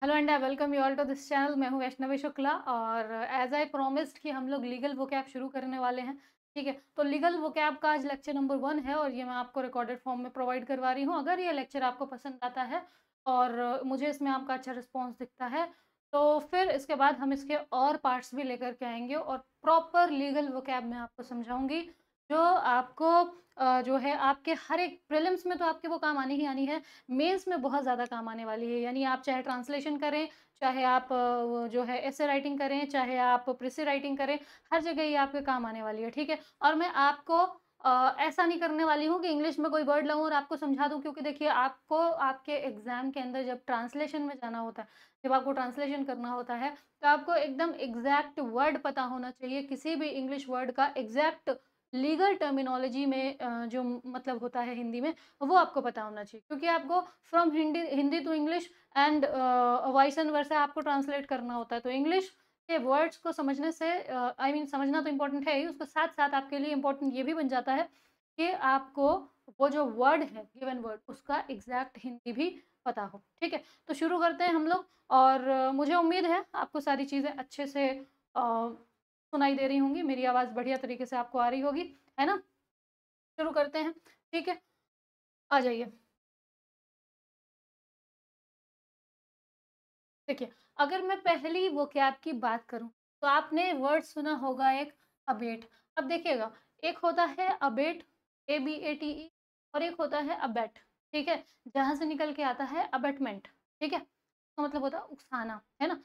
Hello and I welcome you all to this channel. मैं हूं वैष्णवी शुक्ला और एज आई प्रोमिस्ड कि हम लोग लीगल वोकैब शुरू करने वाले हैं। ठीक है, तो लीगल वोकैब का आज लेक्चर नंबर 1 है और ये मैं आपको रिकॉर्डेड फॉर्म में प्रोवाइड करवा रही हूँ। अगर ये लेक्चर आपको पसंद आता है और मुझे इसमें आपका अच्छा रिस्पॉन्स दिखता है तो फिर इसके बाद हम इसके और पार्ट्स भी लेकर के आएंगे और प्रॉपर लीगल वोकैब मैं आपको समझाऊंगी जो आपको जो है आपके हर एक प्रीलिम्स में तो आपके वो काम आनी ही आनी है, मेंस में बहुत ज़्यादा काम आने वाली है। यानी आप चाहे ट्रांसलेशन करें, चाहे आप जो है एसे राइटिंग करें, चाहे आप प्रेसी राइटिंग करें, हर जगह ये आपके काम आने वाली है। ठीक है, और मैं आपको ऐसा नहीं करने वाली हूँ कि इंग्लिश में कोई वर्ड लाऊं और आपको समझा दूं, क्योंकि देखिए आपको आपके एग्जाम के अंदर जब ट्रांसलेशन में जाना होता है, जब आपको ट्रांसलेशन करना होता है, तो आपको एकदम एग्जैक्ट वर्ड पता होना चाहिए। किसी भी इंग्लिश वर्ड का एग्जैक्ट लीगल टर्मिनोलॉजी में जो मतलब होता है हिंदी में, वो आपको पता होना चाहिए, क्योंकि आपको from Hindi Hindi to English and vice and versa आपको ट्रांसलेट करना होता है। तो इंग्लिश के वर्ड्स को समझने से आई मीन समझना तो इम्पोर्टेंट है ही, उसके साथ साथ आपके लिए इम्पोर्टेंट ये भी बन जाता है कि आपको वो जो वर्ड है, गिवन वर्ड, उसका एग्जैक्ट हिंदी भी पता हो। ठीक है, तो शुरू करते हैं हम लोग। और मुझे उम्मीद है आपको सारी चीज़ें अच्छे से सुनाई दे रही होंगी, मेरी आवाज़ बढ़िया तरीके से आपको आ रही होगी, है ना। शुरू करते हैं। ठीक है, आ जाइए। देखिए, अगर मैं पहली वोकैब की बात करूँ, तो आपने वर्ड सुना होगा एक अबेट। अब देखिएगा, एक होता है अबेट, ABATE, और एक होता है अबेट। ठीक है, जहाँ से निकल के आता है अबेटमेंट। ठीक है, तो मतलब होता है उकसाना, है ना।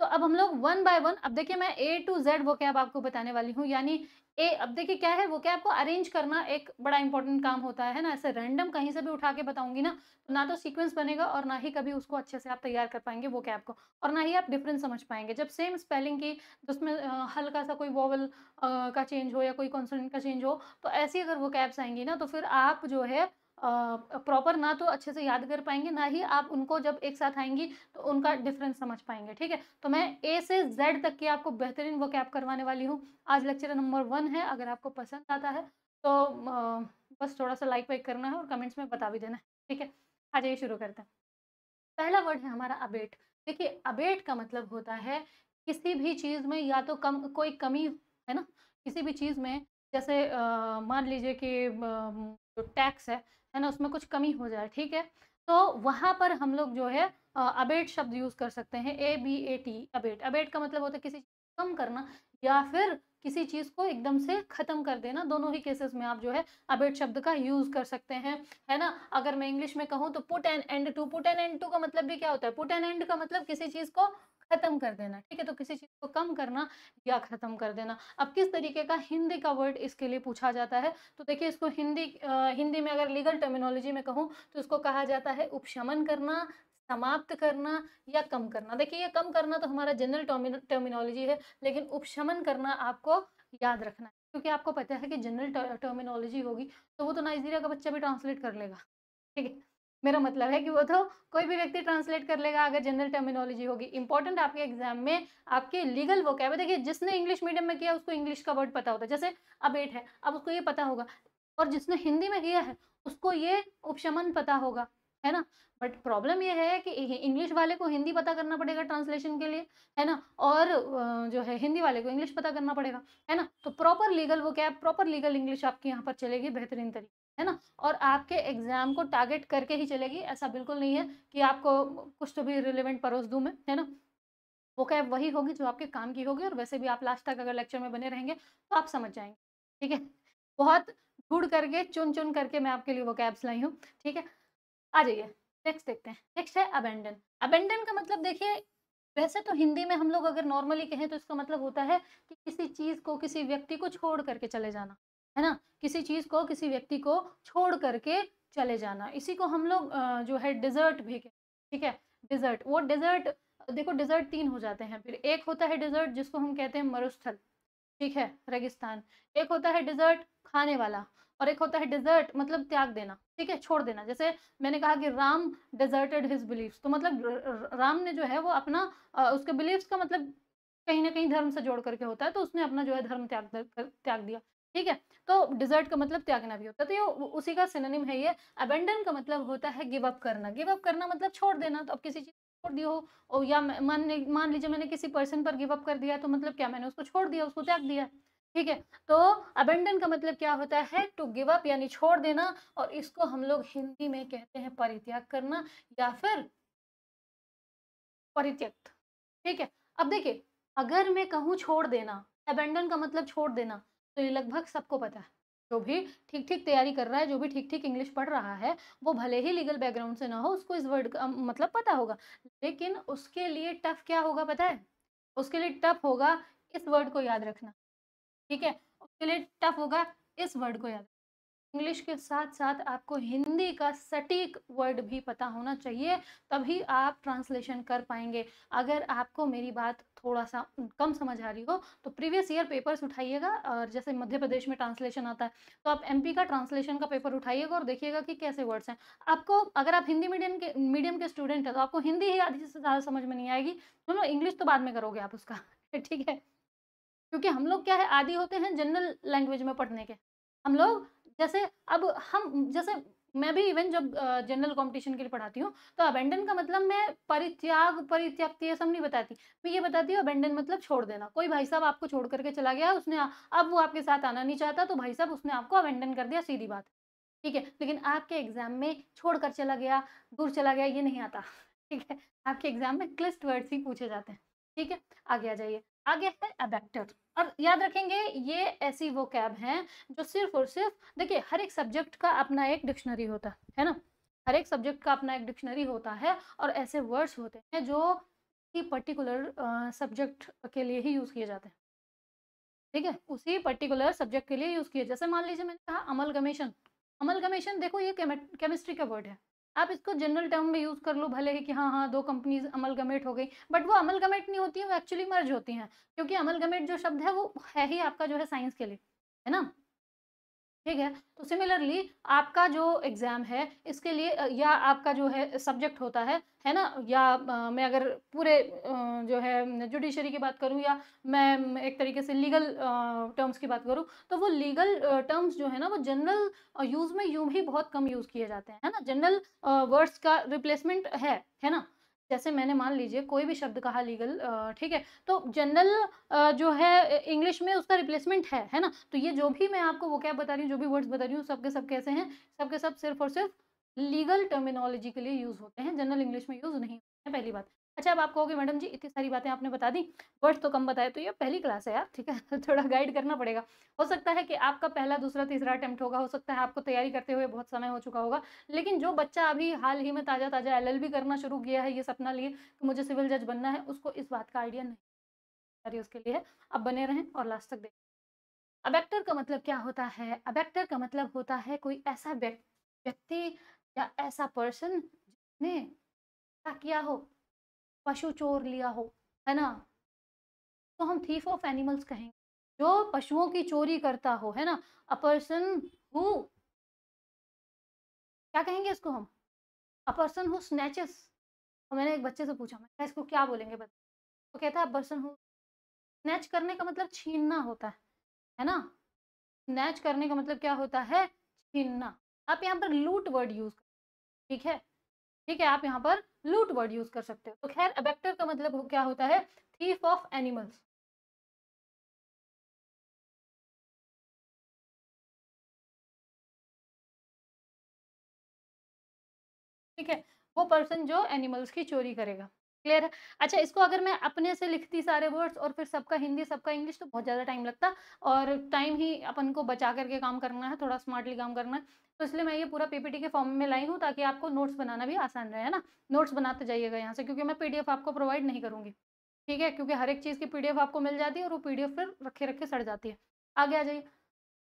तो अब हम लोग वन बाय वन, अब देखिए मैं A to Z वोकैब आपको बताने वाली हूँ। यानी ए, अब देखिए क्या है, वोकैब को अरेंज करना एक बड़ा इंपॉर्टेंट काम होता है ना। ऐसे रैंडम कहीं से भी उठा के बताऊंगी ना, तो ना तो सीक्वेंस बनेगा और ना ही कभी उसको अच्छे से आप तैयार कर पाएंगे वोकैब को, और ना ही आप डिफरेंस समझ पाएंगे। जब सेम स्पेलिंग की, तो उसमें हल्का सा कोई वोवल का चेंज हो या कोई कॉन्सोनेंट का चेंज हो, तो ऐसी अगर वोकैब्स आएंगी ना, तो फिर आप जो है प्रॉपर ना तो अच्छे से याद कर पाएंगे, ना ही आप उनको जब एक साथ आएंगी तो उनका डिफरेंस समझ पाएंगे। ठीक है, तो मैं ए से जेड तक की आपको बेहतरीन वोकैब करवाने वाली हूँ। आज लेक्चर नंबर 1 है। अगर आपको पसंद आता है तो बस थोड़ा सा लाइक वाइक करना है और कमेंट्स में बता भी देना है। ठीक है, आ जाइए शुरू करते हैं। पहला वर्ड है हमारा अबेट। देखिए, अबेट का मतलब होता है किसी भी चीज़ में या तो कम कोई कमी, है ना। किसी भी चीज़ में, जैसे मान लीजिए कि जो टैक्स है ना, उसमें कुछ कमी हो जाए। ठीक है, तो वहाँ पर हम लोग जो है अबेट शब्द यूज़ कर सकते हैं, ABAT, अबेट। अबेट का मतलब होता है किसी चीज़ को कम करना या फिर किसी चीज़ को एकदम से ख़त्म कर देना। दोनों ही केसेस में आप जो है अबेट शब्द का यूज़ कर सकते हैं, है ना। अगर मैं इंग्लिश में कहूँ तो put an end to, put an end to का मतलब भी क्या होता है, पुट एन एंड का मतलब किसी चीज को खत्म कर देना। ठीक है, तो किसी चीज को कम करना या खत्म कर देना। अब किस तरीके का हिंदी का वर्ड इसके लिए पूछा जाता है, तो देखिए इसको हिंदी में अगर लीगल टर्मिनोलॉजी में कहूँ तो इसको कहा जाता है उपशमन करना, समाप्त करना या कम करना। देखिए ये कम करना तो हमारा जनरल टर्मिनोलॉजी है, लेकिन उपशमन करना आपको याद रखना है, क्योंकि आपको पता है कि जनरल टर्मिनोलॉजी होगी तो वो तो नाइजीरिया का बच्चा भी ट्रांसलेट कर लेगा। ठीक है, मेरा मतलब है कि वो तो कोई भी व्यक्ति ट्रांसलेट कर लेगा अगर जनरल टर्मिनोलॉजी होगी। इंपॉर्टेंट आपके एग्जाम में आपके लीगल वोकैब है। देखिए जिसने इंग्लिश मीडियम में किया उसको इंग्लिश का वर्ड पता होता है, जैसे अबेट है, अब उसको ये पता होगा, और जिसने हिंदी में किया है उसको ये उपशमन पता होगा, है ना। बट प्रॉब्लम ये है कि इंग्लिश वाले को हिंदी पता करना पड़ेगा ट्रांसलेशन के लिए, है ना, और जो है हिंदी वाले को इंग्लिश पता करना पड़ेगा, है ना। तो proper legal vocab, proper legal English आपकी यहाँ पर चलेगी बेहतरीन तरीके, है ना। और आपके एग्जाम को टारगेट करके ही चलेगी, ऐसा बिल्कुल नहीं है कि आपको कुछ तो भी रिलेवेंट परोस दूं मैं, है ना। वो कैब वही होगी जो आपके काम की होगी, और वैसे भी आप लास्ट तक अगर लेक्चर में बने रहेंगे तो आप समझ जाएंगे। ठीक है, बहुत ढूंढ करके चुन चुन करके मैं आपके लिए वो कैब्स लाई हूँ। ठीक है, आ जाइए नेक्स्ट देखते हैं। नेक्स्ट है अबेंडन। अबेंडन का मतलब देखिए, वैसे तो हिंदी में हम लोग अगर नॉर्मली कहें तो इसका मतलब होता है कि किसी चीज को, किसी व्यक्ति को छोड़ करके चले जाना, है ना। किसी चीज को, किसी व्यक्ति को छोड़ करके चले जाना, इसी को हम लोग जो है डिजर्ट भी कहते हैं। ठीक है, डिजर्ट, वो डिजर्ट, देखो डिजर्ट 3 हो जाते हैं फिर। एक होता है डिजर्ट जिसको हम कहते हैं मरुस्थल, ठीक है, रेगिस्तान। एक होता है डिजर्ट खाने वाला, और एक होता है डिजर्ट मतलब त्याग देना, ठीक है, छोड़ देना। जैसे मैंने कहा कि राम डिजर्टेड हिज बिलीफ्स, तो मतलब राम ने जो है वो अपना उसके बिलीफ्स का मतलब कहीं ना कहीं धर्म से जोड़ करके होता है, तो उसने अपना जो है धर्म त्याग दिया। ठीक है, तो डिजर्ट का मतलब त्यागना भी होता है, तो ये उसी का सिनोनिम है ये। अबेंडन का मतलब होता है गिव अप करना। गिव अप करना मतलब छोड़ देना। तो अब किसी चीज छोड़ दिया हो, और या मान लीजिए मैंने किसी पर्सन पर गिव अप कर दिया, तो मतलब क्या, मैंने उसको छोड़ दिया, उसको त्याग दिया। ठीक है, तो अबेंडन का मतलब क्या होता है, टू गिव अप यानी छोड़ देना, और इसको हम लोग हिंदी में कहते हैं परित्याग करना या फिर परित्यक्त। ठीक है, अब देखिए, अगर मैं कहूँ छोड़ देना, अबेंडन का मतलब छोड़ देना, तो ये लगभग सबको पता है। जो भी ठीक-ठीक तैयारी कर रहा है, जो भी ठीक-ठीक इंग्लिश पढ़ रहा है, वो भले ही लीगल बैकग्राउंड से ना हो, उसको इस वर्ड का मतलब पता होगा। लेकिन उसके लिए टफ क्या होगा पता है? उसके लिए टफ होगा इस वर्ड को याद रखना, ठीक है? उसके लिए टफ होगा इस वर्ड को याद, इंग्लिश के साथ-साथ आपको हिंदी का सटीक वर्ड भी पता होना चाहिए, तभी आप ट्रांसलेशन कर पाएँगे। अगर आपको मेरी बात थोड़ा-सा कम समझ आ रही हो, तो प्रीवियस ईयर पेपर्स उठाइएगा, और जैसे मध्य प्रदेश में ट्रांसलेशन आता है, तो आप एमपी का ट्रांसलेशन का पेपर उठाइएगा और देखिएगा कि कैसे वर्ड्स हैं। आपको, अगर आप हिंदी मीडियम के स्टूडेंट हैं, तो आपको हिंदी ही आधी से ज़्यादा समझ में नहीं आएगी। सुनो, इंग्लिश तो बाद में करोगे आप उसका, ठीक है? क्योंकि हम लोग क्या है, आदी होते हैं जनरल लैंग्वेज में पढ़ने के। हम लोग, जैसे अब हम, जैसे मैं भी इवन जब जनरल कॉम्पिटिशन के लिए पढ़ाती हूँ, तो अबेंडन का मतलब मैं परित्याग, परित्यक्त ये सब नहीं बताती। मैं ये बताती हूँ अबेंडन मतलब छोड़ देना। कोई भाई साहब आपको छोड़ कर के चला गया, उसने अब वो आपके साथ आना नहीं चाहता, तो भाई साहब उसने आपको अबेंडन कर दिया, सीधी बात। ठीक है? लेकिन आपके एग्ज़ाम में छोड़कर चला गया, दूर चला गया, ये नहीं आता। ठीक है? आपके एग्ज़ाम में क्लिष्ट वर्ड्स ही पूछे जाते हैं। ठीक है? आगे आ जाइए। आगे है अबैक्टर, और याद रखेंगे ये ऐसी वोकैब हैं जो सिर्फ़ और सिर्फ़, देखिए, हर एक सब्जेक्ट का अपना एक डिक्शनरी होता है ना? हर एक सब्जेक्ट का अपना एक डिक्शनरी होता है, और ऐसे वर्ड्स होते हैं जो कि पर्टिकुलर सब्जेक्ट के लिए ही यूज़ किए जाते हैं। ठीक है? उसी पर्टिकुलर सब्जेक्ट के लिए यूज़ किए, जैसे मान लीजिए मैंने कहा अमलगमेशन। अमलगमेशन देखो, ये केमिस्ट्री का वर्ड है। आप इसको जनरल टर्म में यूज़ कर लो, भले ही कि हाँ, हाँ, 2 कंपनीज़ अमलगमेट हो गई, बट वो अमलगमेट नहीं होती हैं, वो एक्चुअली मर्ज होती हैं। क्योंकि अमलगमेट जो शब्द है वो है ही आपका जो है साइंस के लिए, है ना? ठीक है? तो सिमिलरली आपका जो एग्ज़ाम है, इसके लिए या आपका जो है सब्जेक्ट होता है ना? या मैं अगर पूरे जो है जुडिशरी की बात करूँ, या मैं एक तरीके से लीगल टर्म्स की बात करूँ, तो वो लीगल टर्म्स जो है ना, वो जनरल यूज़ में यूँ भी बहुत कम यूज़ किए जाते हैं, है ना? जनरल वर्ड्स का रिप्लेसमेंट है ना? जैसे मैंने मान लीजिए कोई भी शब्द कहा लीगल, ठीक है? तो जनरल जो है इंग्लिश में उसका रिप्लेसमेंट है ना? तो ये जो भी मैं आपको वोकैब बता रही हूँ, जो भी वर्ड्स बता रही हूँ, सब के सब कैसे हैं? सब के सब सिर्फ़ और सिर्फ़ लीगल टर्मिनोलॉजी के लिए यूज़ होते हैं, जनरल इंग्लिश में यूज़ नहीं होते हैं, पहली बात। अच्छा, अब आप कहोगे मैडम जी इतनी सारी बातें आपने बता दी, वर्ड्स तो कम बताए, तो ये पहली क्लास है यार, ठीक है? थोड़ा गाइड करना पड़ेगा। हो सकता है कि आपका पहला, दूसरा, तीसरा अटेम्प्ट होगा, हो सकता है आपको तैयारी करते हुए बहुत समय हो चुका होगा, लेकिन जो बच्चा अभी हाल ही में ताज़ा-ताज़ा एलएलबी करना शुरू किया है, ये सपना लिए कि मुझे सिविल जज बनना है, उसको इस बात का आइडिया नहीं, सॉरी उसके लिए। अब बने रहें और लास्ट तक देखें। अबैक्टर का मतलब क्या होता है? अबैक्टर का मतलब होता है कोई ऐसा व्यक्ति या ऐसा पर्सन जिसने क्या किया हो, पशु चोर लिया हो, है ना? तो हम थीफ ऑफ एनिमल्स कहेंगे। जो पशुओं की चोरी करता हो, है ना? अ पर्सन हू, क्या कहेंगे इसको हम? A person who snatches. और मैंने एक बच्चे से पूछा, मैं कहा इसको क्या बोलेंगे बच्चे? तो कहता है पर्सन हू, स्नैच करने का मतलब छीनना होता है ना? स्नैच करने का मतलब क्या होता है? छीनना। आप यहाँ पर लूट वर्ड यूज़, ठीक है? ठीक है, आप यहाँ पर लूट वर्ड यूज़ कर सकते हो। तो ख़ैर अबैक्टर का मतलब क्या होता है? Thief of animals. ठीक है? वो पर्सन जो एनिमल्स की चोरी करेगा। क्लियर है? अच्छा, इसको अगर मैं अपने से लिखती सारे वर्ड्स और फिर सबका हिंदी, सबका इंग्लिश, तो बहुत ज़्यादा टाइम लगता, और टाइम ही अपन को बचा कर के काम करना है, थोड़ा स्मार्टली काम करना है। तो इसलिए मैं ये पूरा पीपीटी के फॉर्म में लाई हूँ, ताकि आपको नोट्स बनाना भी आसान रहे, है ना? नोट्स बनाते जाइएगा यहाँ से, क्योंकि मैं पीडीएफ आपको प्रोवाइड नहीं करूँगी। ठीक है? क्योंकि हर एक चीज़ की पीडीएफ आपको मिल जाती है, और वो पीडीएफ फिर रखे-रखे सड़ जाती है। आगे आ जाइए।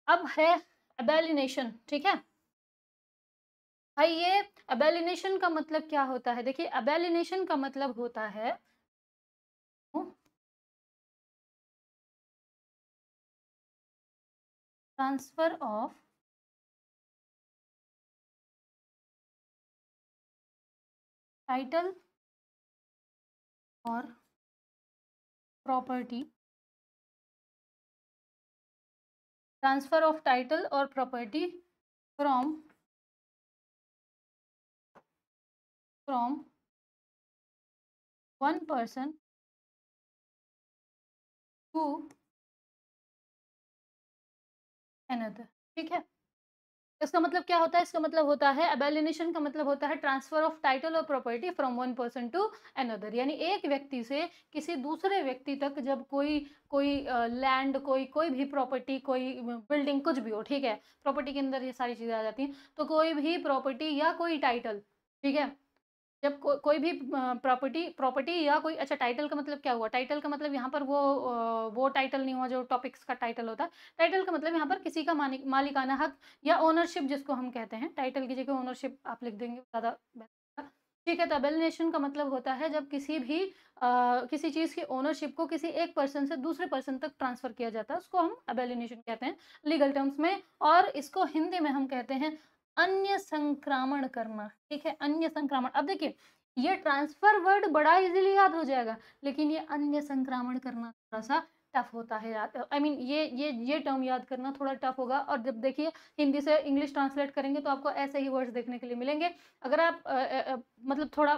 अब है अबेलिनेशन, ठीक है? भाई, ये अबेलिनेशन का मतलब क्या होता है? देखिए, अबेलिनेशन का मतलब होता है ट्रांसफर ऑफ टाइटल और प्रॉपर्टी, ट्रांसफर ऑफ टाइटल और property from from one person to another, ठीक है। इसका मतलब क्या होता है? इसका मतलब होता है अबेलिनेशन का मतलब होता है ट्रांसफर ऑफ टाइटल और property from one person to another, यानी एक व्यक्ति से किसी दूसरे व्यक्ति तक जब कोई कोई लैंड, कोई कोई भी प्रॉपर्टी, कोई बिल्डिंग, कुछ भी हो, ठीक है, प्रॉपर्टी के अंदर ये सारी चीज़ें आ जाती हैं, तो कोई भी प्रॉपर्टी या कोई टाइटल, ठीक है, जब कोई भी प्रॉपर्टी प्रॉपर्टी या कोई, अच्छा टाइटल का मतलब क्या हुआ? टाइटल का मतलब यहाँ पर वो टाइटल नहीं हुआ जो टॉपिक्स का टाइटल होता है। टाइटल का मतलब यहाँ पर किसी का मालिकाना हक या ओनरशिप जिसको हम कहते हैं। टाइटल की जगह ओनरशिप आप लिख देंगे, ज़्यादा बेहतर होगा। ठीक है, तो अबेलिनेशन का मतलब होता है जब किसी भी किसी चीज़ की ओनरशिप को किसी एक पर्सन से दूसरे पर्सन तक ट्रांसफ़र किया जाता है, उसको हम अबेलिनेशन कहते हैं लीगल टर्म्स में, और इसको हिंदी में हम कहते हैं अन्य संक्रामण करना, ठीक है, अन्य संक्रामण। अब देखिए, ये ट्रांसफर वर्ड बड़ा इजीली याद हो जाएगा, लेकिन ये अन्य संक्रामण करना थोड़ा सा टफ होता है याद, आई मीन ये टर्म याद करना थोड़ा टफ होगा। और जब देखिए हिंदी से इंग्लिश ट्रांसलेट करेंगे तो आपको ऐसे ही वर्ड्स देखने के लिए मिलेंगे। अगर आप मतलब थोड़ा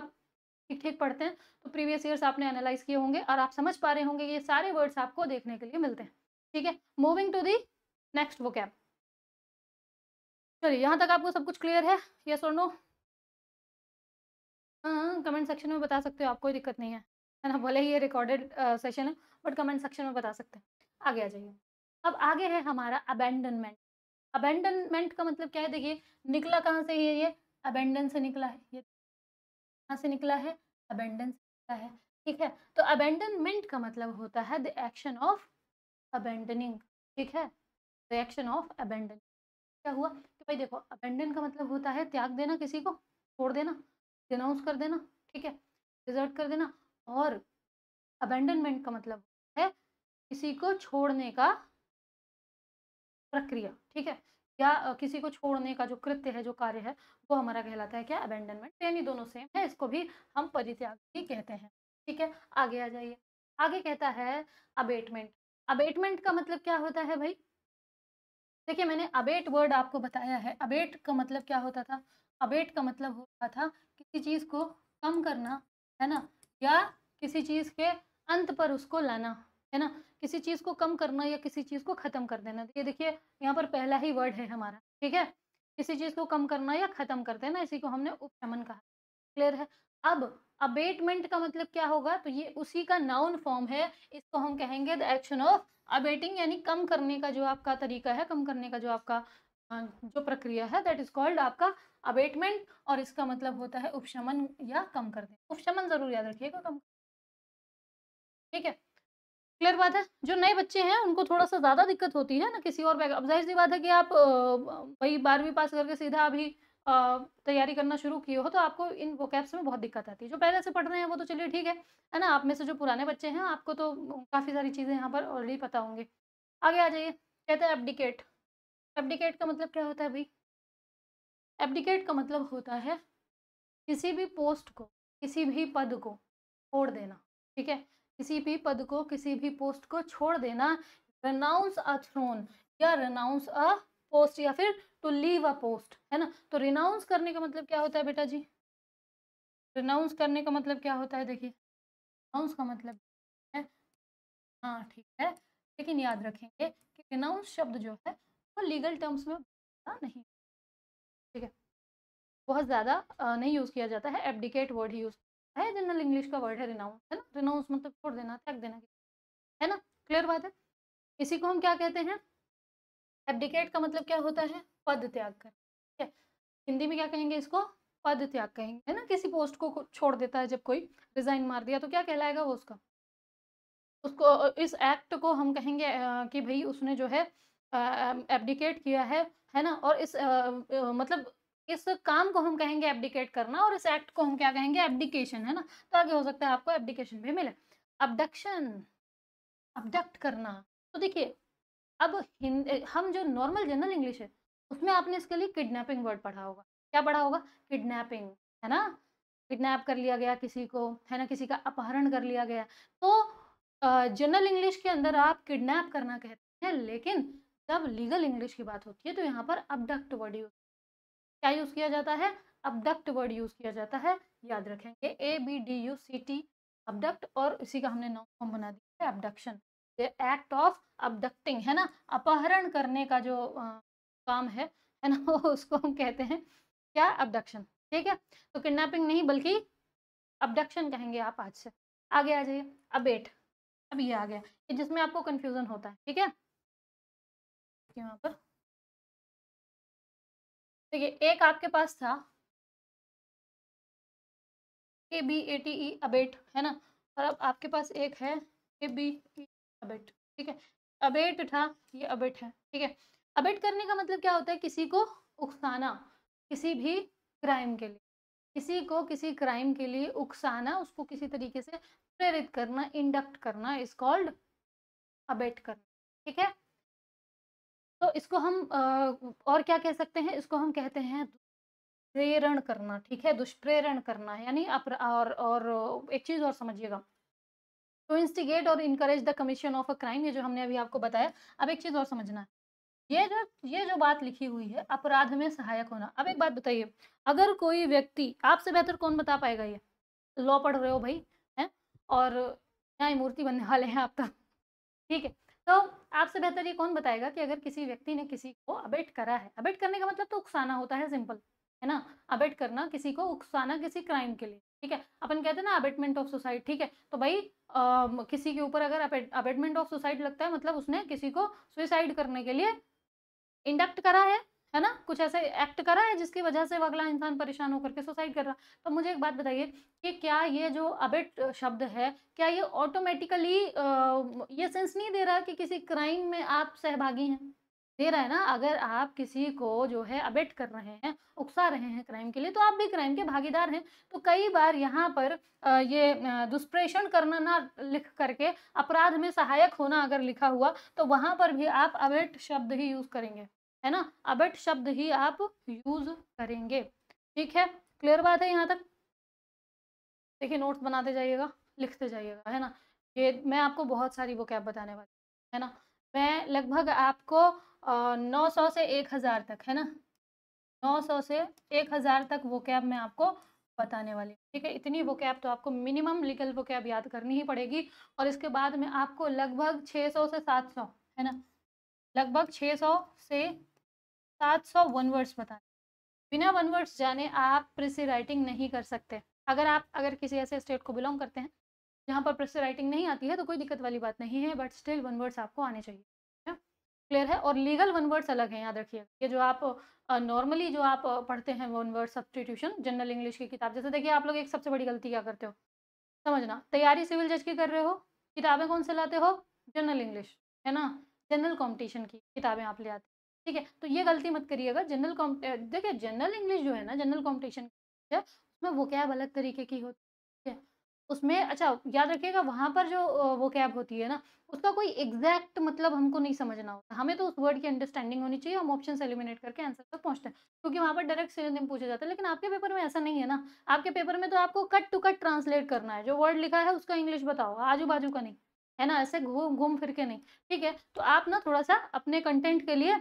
ठीक ठीक पढ़ते हैं तो प्रीवियस ईयर्स आपने एनालाइज किए होंगे और आप समझ पा रहे होंगे ये सारे वर्ड्स आपको देखने के लिए मिलते हैं, ठीक है। Moving to the next vocab. चलिए, यहाँ तक आपको सब कुछ क्लियर है? यस और नो? हाँ, कमेंट सेक्शन में बता सकते हो आप, कोई दिक्कत नहीं है ना? भले ही ये रिकॉर्डेड सेशन है, बट कमेंट सेक्शन में बता सकते हैं। आगे आ जाइए। अब आगे है हमारा अबैंडनमेंट। अबैंडनमेंट का मतलब क्या है? देखिए, निकला कहाँ से है ये? अबैंडन से निकला है। ये कहाँ से निकला है? अबैंडन से निकला है, ठीक है। तो अबैंडनमेंट का मतलब होता है द एक्शन ऑफ अबैंडनिंग, ठीक है, द एक्शन ऑफ अबैंडनिंग। क्या हुआ कि भाई देखो, अबैंडन का मतलब होता है त्याग देना, किसी को छोड़ देना, डिनाउंस कर देना, ठीक है, डिजर्ट कर देना। और अबैंडनमेंट का मतलब है किसी को छोड़ने का प्रक्रिया, ठीक है, या किसी को छोड़ने का जो कृत्य है, जो कार्य है, वो हमारा कहलाता है क्या? अबैंडनमेंट। यानी दोनों सेम है, इसको भी हम परित्याग ही कहते हैं, ठीक है। आगे आ जाइए। आगे कहता है अबेटमेंट। अबेटमेंट का मतलब क्या होता है भाई? देखिए, मैंने अबेट वर्ड आपको बताया है। अबेट का मतलब क्या होता था? अबेट का मतलब होता था किसी चीज़ को कम करना, है ना? या किसी चीज़ के अंत पर उसको लाना, है ना? किसी चीज़ को कम करना या किसी चीज़ को ख़त्म कर देना। ये देखिए, यहाँ पर पहला ही वर्ड है हमारा, ठीक है? किसी चीज़ को कम करना या ख़त्म कर देना, इसी को हमने उपशमन कहा। क्लियर है? अब अबेटमेंट का मतलब क्या होगा? तो ये उसी का नाउन फॉर्म है। इसको हम कहेंगे द एक्शन ऑफ अबेटिंग, यानी कम करने का जो आपका तरीका है, कम करने का जो आपका जो प्रक्रिया है, दैट इज कॉल्ड आपका अबेटमेंट। और इसका मतलब होता है उपशमन या कम कर देना। उपशमन जरूर याद रखिएगा, कम, ठीक है। क्लियर बात है? जो नए बच्चे हैं उनको थोड़ा सा ज्यादा दिक्कत होती है ना किसी और बैग, अब जाहिर सी बात है कि आप वही 12वीं पास करके सीधा अभी तैयारी करना शुरू किए हो, तो आपको इन वोकैब्स में बहुत दिक्कत आती है। जो पहले से पढ़ रहे हैं वो तो चलिए ठीक है ना? आप में से जो पुराने बच्चे हैं, आपको तो काफ़ी सारी चीज़ें यहाँ पर ऑलरेडी पता होंगी। आगे आ जाइए। कहते हैं एब्डिकेट। एब्डिकेट का मतलब क्या होता है भाई? एब्डिकेट का मतलब होता है किसी भी पोस्ट को, किसी भी पद को छोड़ देना, ठीक है? किसी भी पद को, किसी भी पोस्ट को छोड़ देना। रेनाउंस अ थ्रोन या रेनाउंस अ पोस्ट, या फिर टू लीव अ पोस्ट, है ना? तो रिनाउंस करने का मतलब क्या होता है बेटा जी? रिनाउंस करने का मतलब क्या होता है? देखिए, रिनाउंस का मतलब है, हाँ ठीक है, लेकिन याद रखेंगे कि रिनाउंस शब्द जो है वो लीगल टर्म्स में नहीं, ठीक है, बहुत ज़्यादा नहीं यूज़ किया जाता है। एब्डिकेट वर्ड ही यूज़ है, जनरल इंग्लिश का वर्ड है रिनाउंस, है ना? रिनाउंस मतलब छोड़ देना, त्याग देना, है ना? क्लियर बात है? इसी को हम क्या कहते हैं? एब्डिकेट का मतलब क्या होता है? पद त्याग कर, ठीक है। हिंदी में क्या कहेंगे इसको? पद त्याग कहेंगे, है ना? किसी पोस्ट को छोड़ देता है जब कोई, रिजाइन मार दिया, तो क्या कहलाएगा वो उसका? उसको इस एक्ट को हम कहेंगे कि भई उसने जो है एब्डिकेट किया है ना? और इस मतलब इस काम को हम कहेंगे एब्डिकेट करना, और इस एक्ट को हम क्या कहेंगे? एब्डिकेशन, है ना? तो आगे हो सकता है आपको एब्डिकेशन भी मिले। अबडक्शन, अबडक्ट करना। तो देखिए, अब हम जो नॉर्मल जनरल इंग्लिश है, उसमें आपने इसके लिए किडनैपिंग वर्ड पढ़ा होगा। क्या पढ़ा होगा? किडनैपिंग, है ना? किडनैप कर लिया गया किसी को, है ना? किसी का अपहरण कर लिया गया। तो जनरल इंग्लिश के अंदर आप किडनैप करना कहते हैं, लेकिन जब लीगल इंग्लिश की बात होती है तो यहाँ पर अबडक्ट वर्ड यूज, क्या यूज किया जाता है? अबडक्ट वर्ड यूज किया जाता है। याद रखेंगे, ABDUCT अबडक्ट, और इसी का हमने नाउन फॉर्म बना दिया है अबडक्शन। द एक्ट ऑफ अबडक्टिंग, है ना, अपहरण करने का जो काम है ना वो उसको हम कहते हैं क्या, अबडक्शन। ठीक है, तो किडनैपिंग नहीं बल्कि अबडक्शन कहेंगे आप आज से। आगे आ जाइए, अबेट। अब ये आ गया कि जिसमें आपको कंफ्यूजन होता है, ठीक है। यहाँ पर देखिए, एक आपके पास था ABATE अबेट, है ना, और अब आपके पास एक है ABE अबेट, ठीक है। अबेट था, ये अबेट है, ठीक है। अबेट करने का मतलब क्या होता है, किसी को उकसाना, किसी भी क्राइम के लिए, किसी को किसी क्राइम के लिए उकसाना, उसको किसी तरीके से प्रेरित करना, इंडक्ट करना इज कॉल्ड अबेट करना, ठीक है। तो इसको हम और क्या कह सकते हैं, इसको हम कहते हैं प्रेरण करना, ठीक है, दुष्प्रेरण करना, यानी और एक चीज और समझिएगा, टू इंस्टिगेट और encourage the commission of a crime, ये जो हमने अभी आपको बताया। अब एक चीज और समझना है, ये जो बात लिखी हुई है अपराध में सहायक होना। अब एक बात बताइए, अगर कोई व्यक्ति, आपसे बेहतर कौन बता पाएगा, ये लॉ पढ़ रहे हो भाई, हैं, और न्यायमूर्ति बनने वाले हैं आप तो, ठीक है। तो आपसे बेहतर ये कौन बताएगा कि अगर किसी व्यक्ति ने किसी को अबेट करा है, अबेट करने का मतलब तो उकसाना होता है, सिंपल, है ना। अबेट करना, किसी को उकसाना किसी क्राइम के लिए, ठीक है, अपन कहते हैं ना अबेटमेंट ऑफ सुसाइड, ठीक है। तो भाई किसी के ऊपर अगर अबेटमेंट ऑफ सुसाइड लगता है, मतलब उसने किसी को सुसाइड करने के लिए इंडक्ट करा है ना, कुछ ऐसे एक्ट करा है जिसकी वजह से वो अगला इंसान परेशान होकर के सुसाइड कर रहा। तो मुझे एक बात बताइए कि क्या ये जो अबेट शब्द है, क्या ये ऑटोमेटिकली ये सेंस नहीं दे रहा कि किसी क्राइम में आप सहभागी हैं? दे रहा है ना। अगर आप किसी को जो है अबेट कर रहे हैं, उकसा रहे हैं क्राइम के लिए, तो आप भी क्राइम के भागीदार हैं। तो कई बार यहाँ पर ये दुष्प्रेषण करना ना लिख करके अपराध में सहायक होना अगर लिखा हुआ, तो वहां पर भी आप अबेट शब्द ही यूज करेंगे, है ना, अबेट शब्द ही आप यूज करेंगे, ठीक है। क्लियर बात है यहाँ तक? देखिए, नोट्स बनाते जाइएगा, लिखते जाइएगा, है ना। ये मैं आपको बहुत सारी वोकैब बताने वाली, है ना। मैं लगभग आपको 900 से 1000 तक, है ना, 900 से 1000 तक वोकैब मैं आपको बताने वाली हूँ, ठीक है। इतनी वोकैब तो आपको मिनिमम लीगल वोकैब याद करनी ही पड़ेगी, और इसके बाद में आपको लगभग 600 से 700, है ना, लगभग 600 से 700 वन वर्ड्स बताने। बिना वन वर्ड्स जाने आप प्रेसी राइटिंग नहीं कर सकते। अगर किसी ऐसे स्टेट को बिलोंग करते हैं जहाँ पर प्रेसी राइटिंग नहीं आती है, तो कोई दिक्कत वाली बात नहीं है, बट स्टिल वन वर्ड्स आपको आने चाहिए, क्लियर है। और लीगल वन वर्ड्स अलग हैं, याद रखिए। ये जो आप नॉर्मली जो आप पढ़ते हैं one word substitution general English की किताब, जैसे देखिए आप लोग एक सबसे बड़ी गलती क्या करते हो, समझना, तैयारी सिविल जज की कर रहे हो, किताबें कौन से लाते हो, जनरल इंग्लिश, है ना, जनरल कॉम्पिटिशन की किताबें आप ले आते, ठीक है। तो ये गलती मत करिएगा। देखिए जनरल इंग्लिश जो है ना, जनरल कॉम्पिटिशन है, उसमें वो क्या अलग तरीके की होती है, उसमें अच्छा याद रखिएगा, वहां पर जो वो कैब होती है ना, उसका कोई एग्जैक्ट मतलब हमको नहीं समझना होता, हमें तो उस वर्ड की अंडरस्टैंडिंग होनी चाहिए, हम ऑप्शन से एलिमिनेट करके आंसर तक पहुंचते हैं, क्योंकि वहां पर डायरेक्ट सिनोनिम पूछा जाता है। लेकिन आपके पेपर में ऐसा नहीं है ना, आपके पेपर में तो आपको कट टू कट ट्रांसलेट करना है, जो वर्ड लिखा है उसका इंग्लिश बताओ, आजू बाजू का नहीं, है ना, ऐसे घूम घूम फिर के नहीं, ठीक है। तो आप ना थोड़ा सा अपने कंटेंट के लिए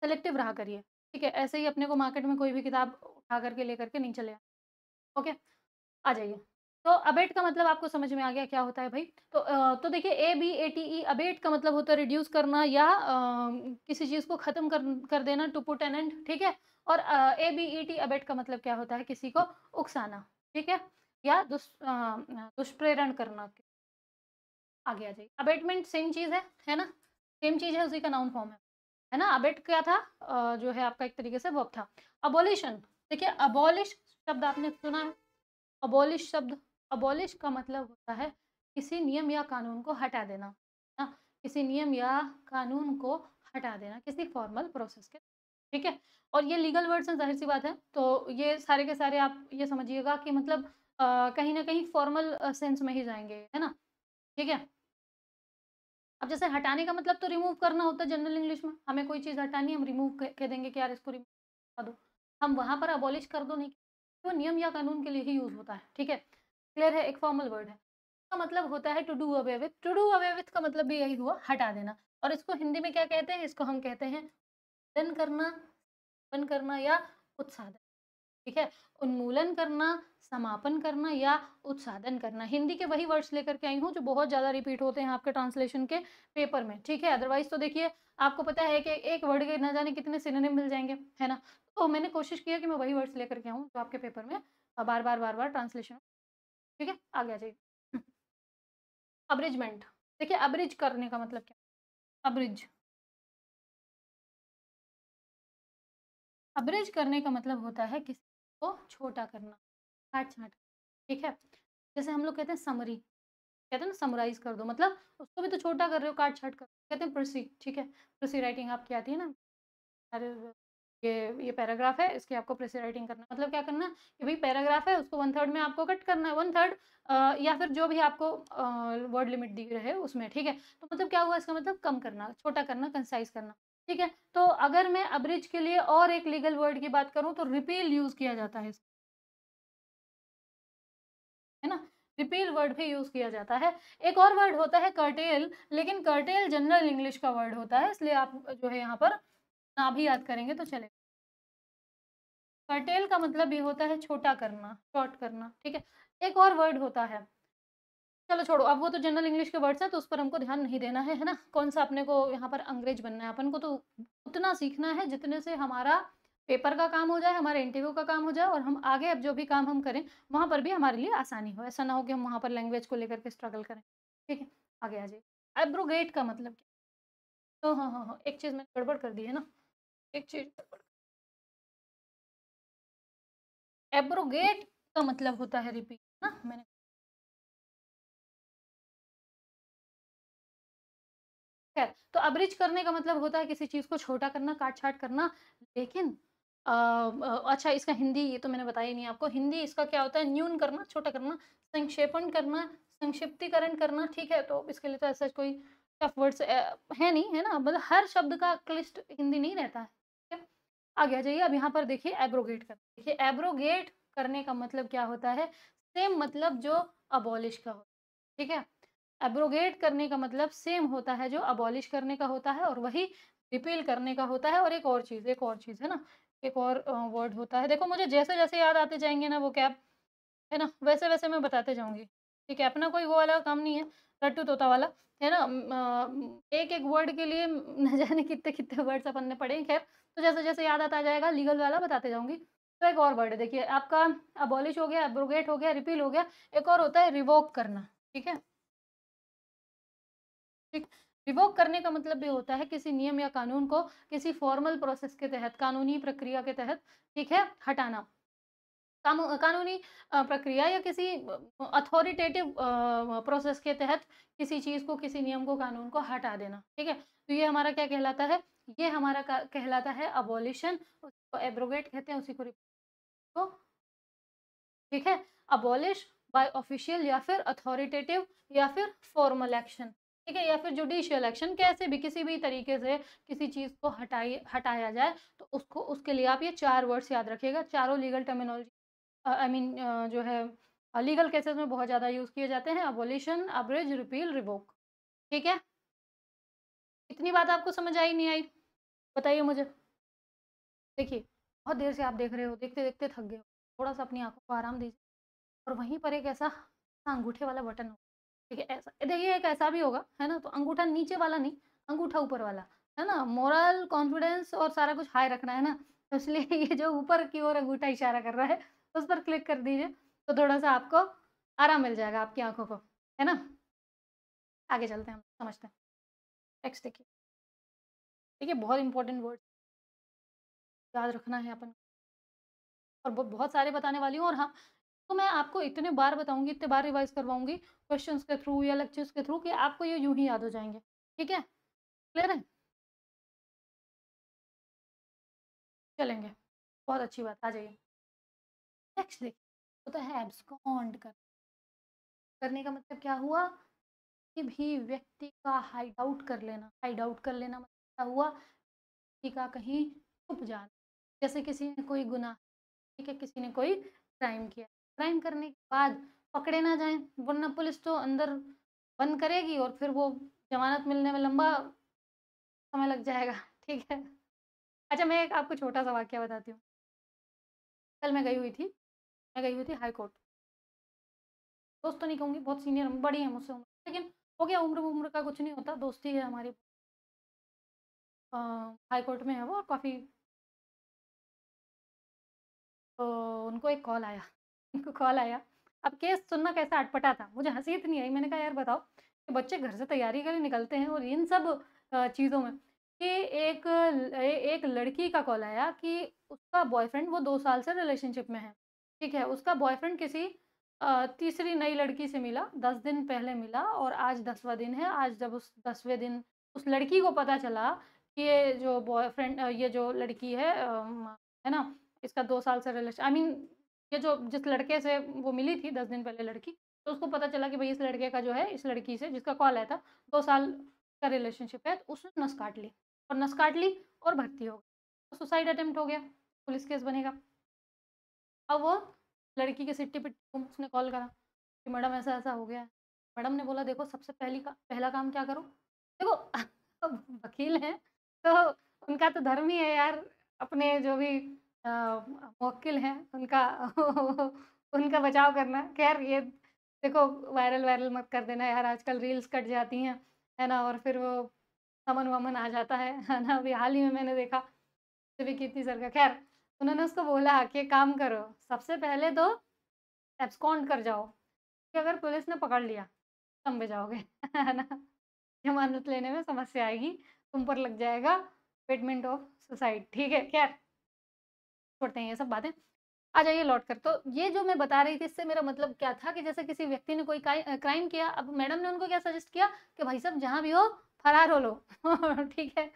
सेलेक्टिव रहा करिए, ठीक है। ऐसे ही अपने को मार्केट में कोई भी किताब उठा करके लेकर के नहीं चले, ओके। आ जाइए, तो अबेट का मतलब आपको समझ में आ गया क्या होता है भाई। तो तो देखिए, ABATE अबेट का मतलब होता है रिड्यूस करना, या किसी चीज़ को ख़त्म कर देना, टू पुट एन एंड, ठीक है। और ABET अबेट का मतलब क्या होता है, किसी को उकसाना, ठीक है, या दुष्प्रेरण करना। आगे आ जाइए, अबेटमेंट सेम चीज़ है ना, सेम चीज़ है, उसी का नाउन फॉर्म है ना। अबेट क्या था, जो है आपका एक तरीके से वर्ब था। अबॉलिशन, देखिए अबॉलिश शब्द आपने सुना है, अबॉलिश शब्द, अबॉलिश का मतलब होता है किसी नियम या कानून को हटा देना, ना, किसी नियम या कानून को हटा देना किसी फॉर्मल प्रोसेस के, ठीक है। और ये लीगल वर्ड्स हैं, जाहिर सी बात है, तो ये सारे के सारे आप ये समझिएगा कि मतलब कहीं ना कहीं फॉर्मल सेंस में ही जाएंगे, है ना, ठीक है। अब जैसे हटाने का मतलब तो रिमूव करना होता है जनरल इंग्लिश में, हमें कोई चीज़ हटानी है, हम रिमूव कह देंगे कि यार इसको रिमूव कर दो, हम वहाँ पर अबॉलिश कर दो नहीं, तो नियम या कानून के लिए ही यूज़ होता है, ठीक है। क्लियर है, एक फॉर्मल वर्ड है, इसका मतलब होता है to do away with, to do away with का मतलब भी यही हुआ, हटा देना। और इसको हिंदी में क्या कहते हैं, इसको हम कहते हैं बंद करना, बंद करना या उत्साह देना, ठीक है? उन्मूलन करना, समापन करना या उत्साधन करना। हिंदी के वही वर्ड्स लेकर के आई हूँ जो बहुत ज़्यादा रिपीट होते हैं आपके ट्रांसलेशन के पेपर में, ठीक है? अदरवाइज़ तो देखिए आपको पता है कि एक वर्ड के ना जाने कितने सिनोनिम मिल जाएँगे, है ना? तो मैंने कोशिश की है कि मैं वही वर्ड्स लेकर के आऊँ जो आपके पेपर में बार-बार, बार-बार ट्रांसलेशन, ठीक है? आगे आ जाइए। अब्रिजमेंट, देखिए अब्रिज करने का मतलब क्या? अब्रिज, अब्रिज करने का मतलब होता है किसी को छोटा करना, काट-छाँट, ठीक है? जैसे हम लोग कहते हैं समरी, कहते हैं ना समराइज़ कर दो, मतलब उसको भी तो छोटा कर रहे हो, काट-छाँट कर, कहते हैं प्रोसी, ठीक है? प्रोसी राइटिंग आपकी आती है ना? अरे ये पैराग्राफ है, इसकी आपको प्रेसी राइटिंग करना है। मतलब क्या करना कि भई पैराग्राफ है, उसको 1/3 में आपको कट करना है, 1/3 या फिर जो भी आपको वर्ड लिमिट दी रहे उसमें, ठीक है? तो मतलब क्या हुआ इसका मतलब कम करना, छोटा करना, कंसाइज़ करना, ठीक है? तो अगर मैं अब्रिज के लिए और एक लीगल वर्ड की बात करूँ तो रिपील यूज़ किया जाता है है ना? रिपील वर्ड भी यूज़ किया जाता है। एक और वर्ड होता है कर्टेल, लेकिन कर्टेल जनरल इंग्लिश का वर्ड होता है, इसलिए आप जो है यहाँ पर ना भी याद करेंगे तो चलेगा। कर्टेल का मतलब ये होता है छोटा करना, शॉर्ट करना, ठीक है? एक और वर्ड होता है, चलो छोड़ो, अब वो तो जनरल इंग्लिश के वर्ड्स हैं तो उस पर हमको ध्यान नहीं देना है ना? कौन-सा अपने को यहाँ पर अंग्रेज बनना है, अपन को तो उतना सीखना है जितने से हमारा पेपर का काम हो जाए, हमारे इंटरव्यू का काम हो जाए और हम आगे अब जो भी काम हम करें, वहाँ पर भी हमारे लिए आसानी हो। ऐसा ना हो कि हम वहाँ पर लैंग्वेज को लेकर के स्ट्रगल करें, ठीक है? आगे आ जाइए। एब्रोगेट का मतलब क्या? तो हाँ, हाँ, हाँ, एक चीज़ मैंने गड़बड़ कर दी है ना, एक चीज़ गड़बड़, एब्रोगेट का मतलब होता है रिपीट ना, मैंने खैर, तो अब्रिज करने का मतलब होता है किसी चीज़ को छोटा करना, काट-छाँट करना, लेकिन अच्छा इसका हिंदी ये तो मैंने बताया ही नहीं आपको, हिंदी इसका क्या होता है न्यून करना, छोटा करना, संक्षेपण करना, संक्षिप्तीकरण करना, ठीक है? तो इसके लिए तो ऐसा कोई टफ वर्ड्स है नहीं, है ना? मतलब हर शब्द का क्लिष्ट हिंदी नहीं रहता है, ठीक है? आगे आ जाइए, अब यहाँ पर देखिए एब्रोगेट करना, देखिए एब्रोगेट करने का मतलब क्या होता है, सेम मतलब जो अबॉलिश का हो, ठीक है? एब्रोगेट करने का मतलब सेम होता है जो अबॉलिश करने का होता है और वही रिपील करने का होता है और एक और चीज़ है ना, एक और वर्ड होता है। देखो मुझे जैसे-जैसे याद आते जाएँगे ना वोकैब, है ना? वैसे-वैसे मैं बताते जाऊँगी। ठीक है? अपना कोई वो वाला काम नहीं है, रट्टू तोता वाला, है ना? एक-एक वर्ड के लिए न जाने कितने-कितने वर्ड्स अपन ने पढ़े हैं। ख़ैर, तो जैसे-जैसे याद आता जाएगा लीगल वाला बताते जाऊँगी। तो एक और वर्ड है देखिए आपका अबॉलिश हो गया, एब्रोगेट हो गया, रिपील हो गया, एक और होता है रिवोक करना। ठीक है? ठीक, रिवोक करने का मतलब भी होता है किसी नियम या कानून को किसी फॉर्मल प्रोसेस के तहत, कानूनी प्रक्रिया के तहत, ठीक है, हटाना। कानूनी प्रक्रिया या किसी अथॉरिटेटिव प्रोसेस के तहत किसी चीज़ को, किसी नियम को, कानून को हटा देना, ठीक है? तो ये हमारा क्या कहलाता है? ये हमारा कहलाता है अबॉलिशन, उसको एब्रोगेट कहते हैं, उसी को तो ठीक है? अबॉलिश बाय ऑफिशियल या फिर अथॉरिटेटिव या फिर फॉर्मल एक्शन, ठीक है? या फिर जुडिशियल एक्शन, कैसे भी किसी भी तरीके से किसी चीज़ को हटाया जाए, तो उसको उसके लिए आप ये 4 वर्ड्स याद रखिएगा, चारों लीगल टर्मिनोलॉजी आई मीन जो है लीगल केसेस में बहुत ज़्यादा यूज़ किए जाते हैं, अबॉलिशन, अब्रिज, रिपील, रिवोक, ठीक है? इतनी बात आपको समझ आई, नहीं आई? बताइए मुझे। देखिए, बहुत देर से आप देख रहे हो, देखते-देखते थक गए हो, थोड़ा-सा अपनी आँखों को आराम दीजिए। और वहीं पर एक ऐसा अंगूठे वाला बटन होगा, ठीक है? ऐसा देखिए एक ऐसा भी होगा, है ना? तो अंगूठा नीचे वाला नहीं, अंगूठा ऊपर वाला, है ना? मोरल, कॉन्फिडेंस और सारा कुछ हाई रखना है ना? तो इसलिए ये जो ऊपर की ओर अंगूठा इशारा कर रहा है, उस पर क्लिक कर दीजिए, तो थोड़ा-सा आपको आराम मिल जाएगा आपकी आँखों को, है ना? आगे चलते हैं हम, समझते हैं। नेक्स्ट देखिए, देखिए बहुत इंपॉर्टेंट वर्ड याद रखना है अपन और बहुत सारे बताने वाली हूँ और हाँ, तो मैं आपको इतने बार बताऊँगी, इतने बार रिवाइज़ करवाऊँगी क्वेश्चंस के थ्रू या लेक्चर्स के थ्रू कि आपको ये यूँ ही याद हो जाएँगे। ठीक है? क्लियर है? चलेंगे। बहुत अच्छी बात, आ जाइए। नेक्स्ट देखिए, होता है एब्सकॉन्ड करने का मतलब क्या हुआ? किसी भी व्यक्ति का हाइड आउट कर लेना। हाइड आउट कर लेना मतलब क्या हुआ? किसी का कहीं छुप जाना। जैसे किसी ने कोई गुनाह, ठीक है, किसी ने कोई क्राइम किया। क्राइम करने के बाद पकड़े ना जाएँ, वरना पुलिस तो अंदर बंद करेगी और फिर वो ज़मानत मिलने में लंबा समय लग जाएगा। ठीक है? अच्छा मैं एक आपको छोटा-सा वाकया बताती हूँ। कल मैं गई हुई थी हाई कोर्ट। दोस्त तो नहीं कहूँगी, बहुत सीनियर बड़ी है मुझसे उम्र, लेकिन हो गया, उम्र उम्र का कुछ नहीं होता, दोस्ती है हमारी। हाई कोर्ट में है वो, और काफ़ी, तो उनको एक कॉल आया उनको कॉल आया। अब केस सुनना कैसा अटपटा था, मुझे हँसी इतनी आई, मैंने कहा यार बताओ कि बच्चे घर से तैयारी के लिए निकलते हैं और इन सब चीज़ों में, कि एक लड़की का कॉल आया कि उसका बॉयफ्रेंड, वो 2 साल से रिलेशनशिप में है, ठीक है? उसका बॉयफ्रेंड किसी तीसरी नई लड़की से मिला, 10 दिन पहले मिला और आज 10वां दिन है। आज जब उस 10वें दिन उस लड़की को पता चला कि ये जो लड़की है है ना? इसका 2 साल से रिलेशन, आई मीन ये जो जिस लड़के से वो मिली थी 10 दिन पहले लड़की, तो उसको पता चला कि भई इस लड़के का जो है, इस लड़की से जिसका कॉल आया था, 2 साल का रिलेशनशिप है, तो उसने नस काट ली, और नस काट ली और भर्ती हो गई। तो सुसाइड अटेम्प्ट हो गया, पुलिस केस बनेगा। अब वो लड़की के सिट्टी-पिट्टी को उसने कॉल करा कि मैडम ऐसा-ऐसा हो गया है। मैडम ने बोला देखो सबसे पहला काम क्या करो? देखो अब वकील हैं, तो उनका तो धर्म ही है यार, अपने जो भी मुवक्किल हैं उनका उनका बचाव करना। ख़ैर ये देखो, वायरल मत कर देना यार, आजकल रील्स कट जाती हैं, है ना? और फिर वो समन-वमन आ जाता है ना? अभी हाल ही में मैंने देखा भी कीर्ति सर का। ख़ैर उन्होंने उसको बोला कि एक काम करो, सबसे पहले तो एब्सकॉन्ड कर जाओ, कि अगर पुलिस ने पकड़ लिया, लंबे जाओगे, है ना? ज़मानत लेने में समस्या आएगी, तुम पर लग जाएगा पेटमेंट ऑफ सुसाइड, ठीक है? ख़ैर छोड़ते हैं ये सब बातें। आ जाइए लौट कर, तो ये जो मैं बता रही थी इससे मेरा मतलब क्या था कि जैसे किसी व्यक्ति ने कोई क्राइम किया, अब मैडम ने उनको क्या सजेस्ट किया कि भाई साहब जहाँ भी हो फरार हो लो ठीक है,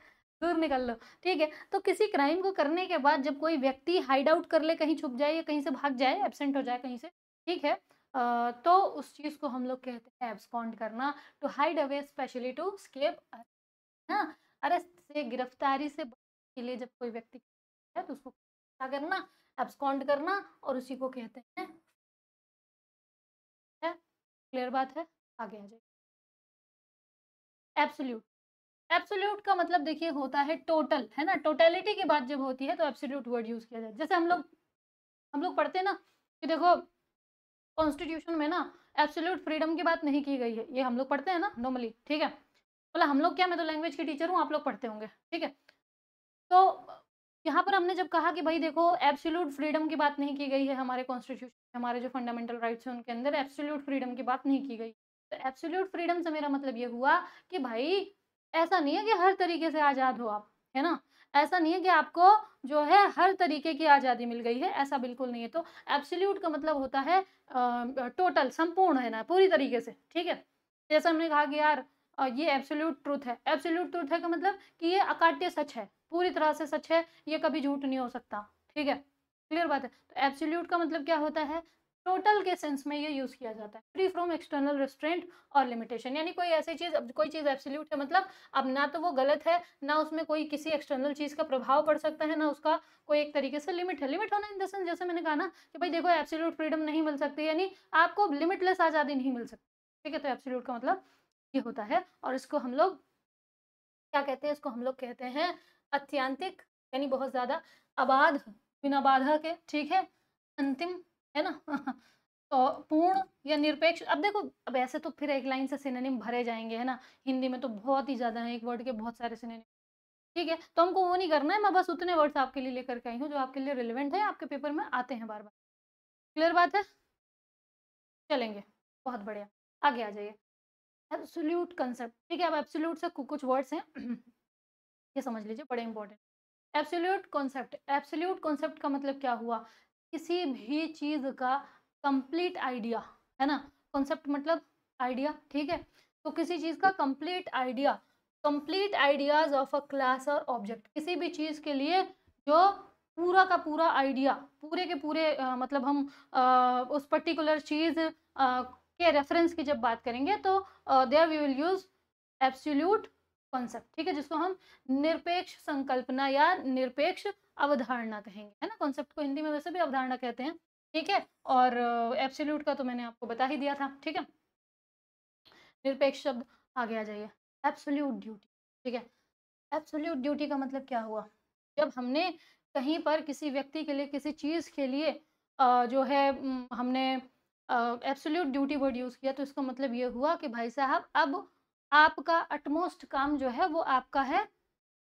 दूर निकल लो, ठीक है। तो किसी क्राइम को करने के बाद जब कोई व्यक्ति हाइड आउट कर ले, कहीं छुप जाए या कहीं से भाग जाए, एब्सेंट हो जाए कहीं से, ठीक है, तो उस चीज़ को हम लोग कहते हैं एब्सकॉन्ड करना, to hide away specially to escape, ना अरेस्ट से, गिरफ्तारी से बचने के लिए जब कोई व्यक्ति है तो उसको क्या करना, एब्सकॉन्ड करना, और उसी को कहते हैं, है क्लियर बात है? आगे आ जाइए। एब्सोल्यूट, एब्सोल्यूट का मतलब देखिए होता है टोटल, है ना? टोटलिटी की बात जब होती है तो एब्सोल्यूट वर्ड यूज़ किया जाता है। जैसे हम लोग पढ़ते हैं ना कि देखो कॉन्स्टिट्यूशन में ना एब्सोल्यूट फ्रीडम की बात नहीं की गई है। ये हम लोग पढ़ते हैं ना नॉर्मली, ठीक है? मतलब हम लोग क्या, मैं तो लैंग्वेज की टीचर हूँ, आप लोग पढ़ते होंगे, ठीक है? तो यहाँ पर हमने जब कहा कि भाई देखो एब्सोल्यूट फ्रीडम की बात नहीं की गई है हमारे कॉन्स्टिट्यूशन, हमारे जो फंडामेंटल राइट्स हैं उनके अंदर एब्सोल्यूट फ्रीडम की बात नहीं की गई। तो एब्सोल्यूट फ्रीडम से मेरा मतलब ये हुआ कि भाई ऐसा नहीं है कि हर तरीके से आज़ाद हो आप, है ना? ऐसा नहीं है कि आपको जो है हर तरीके की आज़ादी मिल गई है, ऐसा बिल्कुल नहीं है। तो एब्सोल्यूट का मतलब होता है टोटल, संपूर्ण है ना, पूरी तरीके से, ठीक है? जैसे हमने कहा कि यार ये एब्सोल्यूट ट्रुथ है। एब्सोल्यूट ट्रुथ है का मतलब कि ये अकाट्य सच है, पूरी तरह से सच है, ये कभी झूठ नहीं हो सकता, ठीक है? क्लियर बात है? तो एब्सोल्यूट का मतलब क्या होता है? टोटल के सेंस में ये यूज़ किया जाता है, फ्री फ्रॉम एक्सटर्नल रिस्ट्रेंट और लिमिटेशन, यानी कोई ऐसी चीज़, अब कोई चीज़ एब्सोल्यूट है मतलब अब ना तो वो गलत है, ना उसमें कोई किसी एक्सटर्नल चीज़ का प्रभाव पड़ सकता है, ना उसका कोई एक तरीके से लिमिट है। लिमिट होना इन द सेंस, जैसे मैंने कहा ना कि भाई देखो एब्सोल्यूट फ्रीडम नहीं मिल सकती, यानी आपको लिमिटलेस आज़ादी नहीं मिल सकती, ठीक है? तो एब्सोल्यूट का मतलब ये होता है, और इसको हम लोग क्या कहते हैं? इसको हम लोग कहते हैं अत्यंतिक, यानी बहुत ज़्यादा अबाध, बिना बाधा के, ठीक है? अंतिम, है ना? पूर्ण या निरपेक्ष। अब देखो, अब ऐसे तो फिर एक लाइन से सिनोनिम भरे जाएँगे, है ना? हिंदी में तो बहुत ही ज़्यादा हैं, एक वर्ड के बहुत सारे सिनोनिम, ठीक है? तो हमको वो नहीं करना है, मैं बस उतने वर्ड्स आपके लिए लेकर के आई हूँ जो आपके लिए रिलेवेंट है, आपके पेपर में आते हैं बार-बार। क्लियर बात है? चलेंगे, बहुत बढ़िया। आगे आ जाइए। एब्सोल्यूट कांसेप्ट, ठीक है? अब एब्सोल्यूट से कु कुछ वर्ड्स हैं ये समझ लीजिए, बड़े इंपॉर्टेंट। एब्सोल्यूट कॉन्सेप्ट का मतलब क्या हुआ? किसी भी चीज़ का कंप्लीट आइडिया, है ना? कॉन्सेप्ट मतलब आइडिया, ठीक है? तो किसी चीज़ का complete idea, complete ideas of a class और ऑब्जेक्ट, किसी भी चीज़ के लिए जो पूरा का पूरा आइडिया, पूरे के पूरे मतलब हम उस पर्टिकुलर चीज़ के रेफरेंस की जब बात करेंगे तो there we will use absolute concept, ठीक है? जिसको हम निरपेक्ष संकल्पना या निरपेक्ष अवधारणा कहेंगे, है ना? कॉन्सेप्ट को हिंदी में वैसे भी अवधारणा कहते हैं, ठीक है? और एब्सोल्यूट का तो मैंने आपको बता ही दिया था, ठीक है? निरपेक्ष शब्द, आगे आ जाइए। एब्सोल्यूट ड्यूटी, ठीक है? एब्सोल्यूट ड्यूटी का मतलब क्या हुआ? जब हमने कहीं पर किसी व्यक्ति के लिए, किसी चीज़ के लिए जो है हमने एब्सोल्यूट ड्यूटी वर्ड यूज़ किया, तो इसका मतलब ये हुआ कि भाई साहब अब आपका अटमोस्ट काम जो है वो आपका है।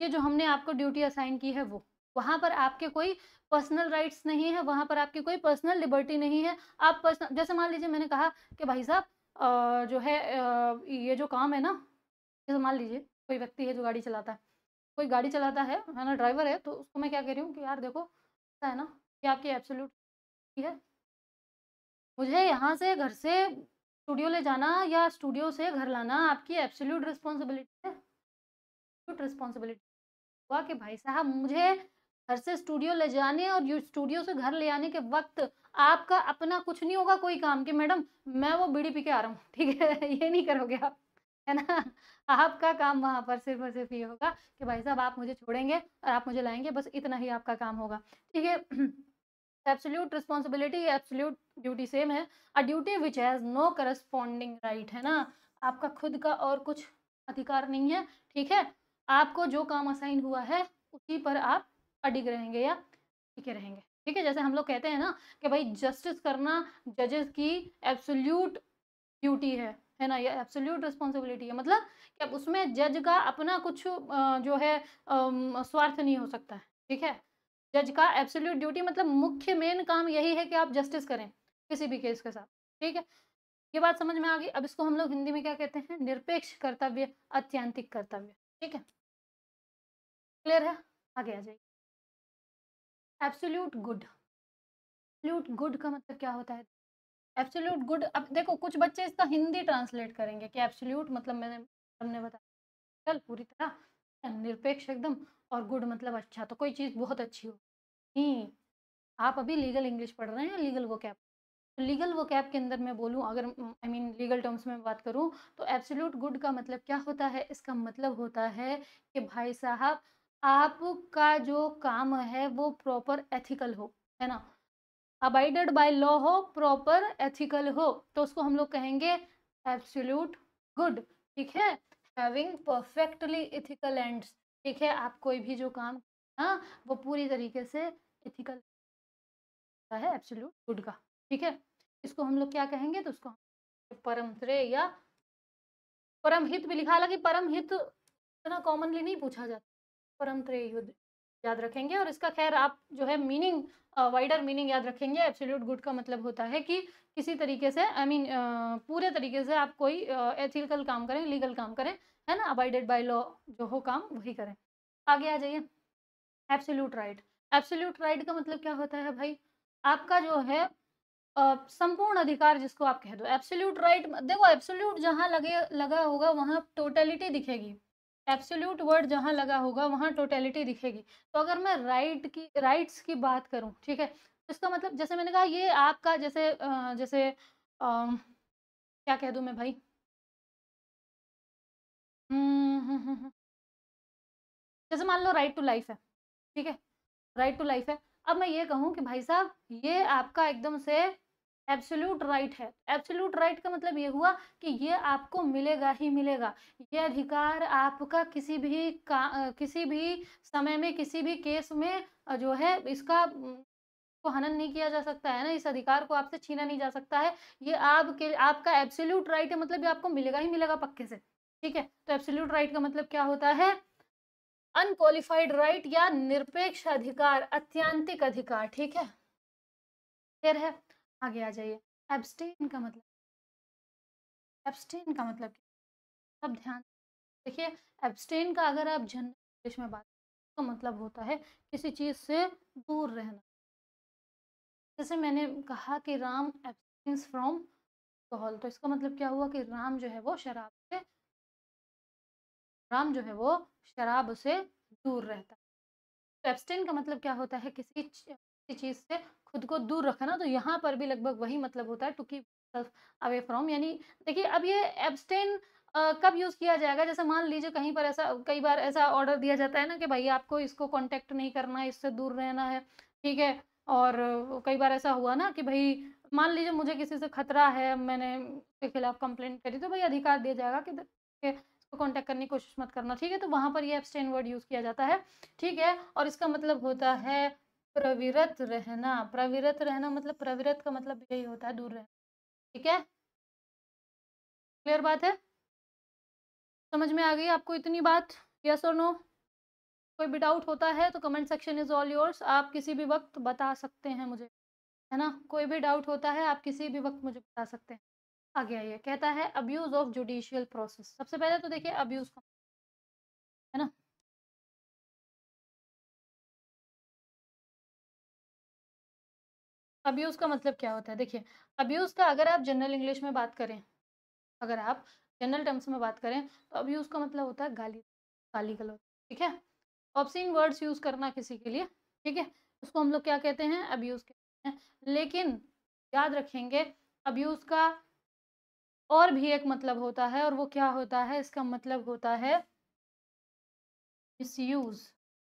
ये जो हमने आपको ड्यूटी असाइन की है वो। वहाँ पर आपके कोई पर्सनल राइट्स नहीं है, वहाँ पर आपकी कोई पर्सनल लिबर्टी नहीं है। आप पर्सनल जैसे मान लीजिए मैंने कहा कि भाई साहब जो है ये जो काम है ना, जैसे मान लीजिए कोई व्यक्ति है जो गाड़ी चलाता है। कोई गाड़ी चलाता है ना, ड्राइवर है, तो उसको मैं क्या कह रही हूँ कि यार देखो, ऐसा है ना कि आपकी एब्सोल्यूट है, मुझे यहाँ से घर से स्टूडियो ले जाना या स्टूडियो से घर लाना आपकी एब्सोल्यूट रिस्पॉन्सिबिलिटी है। एब्सोल्यूट रिस्पॉन्सिबिलिटी हुआ कि भाई साहब मुझे घर से स्टूडियो ले जाने और स्टूडियो से घर ले आने के वक्त आपका अपना कुछ नहीं होगा कोई काम कि मैडम मैं वो बीड़ी पी के आ रहा हूँ, ठीक है। ये नहीं करोगे आप, है ना। आपका काम वहां पर सिर्फ और सिर्फ ये होगा कि भाई साहब आप मुझे छोड़ेंगे और आप मुझे लाएंगे, बस इतना ही आपका काम होगा, ठीक है। Absolute responsibility, absolute duty same है। A duty which has no corresponding right, है ना। आपका खुद का और कुछ अधिकार नहीं है, ठीक है। आपको जो काम असाइन हुआ है उसी पर आप अडिग रहेंगे या टिके रहेंगे, ठीक है। जैसे हम लोग कहते हैं ना कि भाई जस्टिस करना जजेस की एब्सोल्यूट ड्यूटी है ना, ये एब्सोल्यूट रिस्पॉन्सिबिलिटी है। मतलब कि अब उसमें जज का अपना कुछ जो है स्वार्थ नहीं हो सकता है, ठीक है। जज का एब्सोल्यूट ड्यूटी मतलब मुख्य मेन काम यही है कि आप जस्टिस करें किसी भी केस के साथ, ठीक है। ये बात समझ में आ गई। अब इसको हम लोग हिंदी में क्या कहते हैं? निरपेक्ष कर्तव्य, अत्यंतिक कर्तव्य, ठीक है। क्लियर है? आगे आ जाइए। Absolute good. एब्सोल्यूट गुड का मतलब क्या होता है? एब्सोल्यूट गुड, अब देखो कुछ बच्चे इसका हिंदी ट्रांसलेट करेंगे कि एब्सोल्यूट मतलब मैंने हमने बताया कल पूरी तरह निरपेक्ष एकदम, और गुड मतलब अच्छा, तो कोई चीज़ बहुत अच्छी हो। नहीं, आप अभी लीगल इंग्लिश पढ़ रहे हैं, लीगल वोकैब। तो लीगल वोकैब के अंदर मैं बोलूँ, अगर आई मीन लीगल टर्म्स में बात करूँ, तो एब्सोल्यूट गुड का मतलब क्या होता है? इसका मतलब होता है कि भाई साहब आपका जो काम है वो प्रॉपर एथिकल हो, है ना। अबाइडेड बाय लॉ हो, प्रॉपर एथिकल हो, तो उसको हम लोग कहेंगे एब्सोल्यूट गुड, ठीक है। हैविंग परफेक्टली एथिकल एंड्स, ठीक है। आप कोई भी जो काम हाँ वो पूरी तरीके से एथिकल है एब्सोल्यूट गुड का, ठीक है। इसको हम लोग क्या कहेंगे? तो उसको परम श्रेय या परम हित भी लिखा, हालांकि परम हित इतना कॉमनली नहीं पूछा जाता, परम श्रेय युद्ध याद रखेंगे। और इसका खैर आप जो है मीनिंग, वाइडर मीनिंग याद रखेंगे। एब्सोल्यूट गुड का मतलब होता है कि किसी तरीके से आई मीन पूरे तरीके से आप कोई एथिकल काम करें, लीगल काम करें, है ना, अबाइडेड बाय लॉ जो हो काम वही करें। आगे आ जाइए। Absolute right. एब्सोल्यूट राइट का मतलब क्या होता है भाई? आपका जो है संपूर्ण अधिकार जिसको आप कह दो। एब्सोल्यूट राइट देखो, एब्सोल्यूट जहाँ लगे लगा होगा वहाँ टोटलिटी दिखेगी। एब्सोल्यूट वर्ड जहाँ लगा होगा वहाँ टोटलिटी दिखेगी। तो अगर मैं राइट्स की बात करूँ, ठीक है, तो इसका मतलब जैसे मैंने कहा ये आपका जैसे जैसे क्या कह दूँ मैं भाई? जैसे मान लो राइट टू लाइफ है, ठीक है, राइट टू लाइफ है। अब मैं ये कहूँ कि भाई साहब ये आपका एकदम से एब्सोल्यूट राइट है। एब्सोल्यूट राइट का मतलब ये हुआ कि ये आपको मिलेगा ही मिलेगा। ये अधिकार आपका किसी भी समय में किसी भी केस में जो है इसका को हनन नहीं किया जा सकता है ना, इस अधिकार को आपसे छीना नहीं जा सकता है। ये आपका एब्सोल्यूट राइट है, मतलब ये आपको मिलेगा ही मिलेगा पक्के से, ठीक है। तो एब्सोल्यूट राइट का मतलब क्या होता है? अनक्वालिफाइड राइट या निरपेक्ष अधिकार, अत्यंतिक अधिकार, ठीक है। फिर है, आगे आ जाइए। एब्सटेन का मतलब, एब्सटेन का मतलब क्या? सब ध्यान देखिए। एब्सटेन का अगर आप जनरल इंग्लिश में बात तो मतलब होता है किसी चीज से दूर रहना। जैसे मैंने कहा कि राम एब्सटेन्स फ्रॉम अल्कोहल, तो इसका मतलब क्या हुआ कि राम जो है वो शराब से दूर रहता है। तो एब्सटेन का मतलब क्या होता है? किसी चीज़ से खुद को दूर रखना। तो यहाँ पर भी लगभग वही मतलब होता है, to keep self away from. यानी देखिए अब ये एब्सटेन कब यूज़ किया जाएगा? जैसे मान लीजिए कहीं पर ऐसा कई बार ऐसा ऑर्डर दिया जाता है ना कि भाई आपको इसको कांटेक्ट नहीं करना है, इससे दूर रहना है, ठीक है। और कई बार ऐसा हुआ ना कि भाई मान लीजिए मुझे किसी से खतरा है, मैंने उसके खिलाफ कंप्लेंट करी, तो भाई अधिकार दिया जाएगा कि तो कांटेक्ट करने की कोशिश मत करना, ठीक है। तो वहां पर ये एब्सटेन वर्ड यूज किया जाता है, ठीक है। और इसका मतलब होता है प्रविरत रहना। प्रविरत रहना मतलब, प्रविरत का मतलब यही होता है दूर रहना, ठीक है। क्लियर बात है, समझ में आ गई आपको इतनी बात? यस और नो? कोई भी डाउट होता है तो comment section is all yours, आप किसी भी वक्त बता सकते हैं मुझे, है ना। कोई भी डाउट होता है आप किसी भी वक्त मुझे बता सकते हैं। आगे आइए, कहता है अब्यूज ऑफ जुडिशियल प्रोसेस। सबसे पहले तो देखिए अब्यूज का, है ना। अब्यूज का मतलब क्या होता है, देखिए अब्यूज का अगर आप जनरल इंग्लिश में बात करें, अगर आप जनरल टर्म्स में बात करें तो अब्यूज का मतलब होता है गाली, गाली गलौज, ठीक है। ऑब्सीन वर्ड्स यूज करना किसी के लिए, ठीक है, उसको हम लोग क्या कहते हैं, अब्यूज कहते हैं। लेकिन याद रखेंगे अब्यूज का और भी एक मतलब होता है, और वो क्या होता है, इसका मतलब होता है मिसयूज,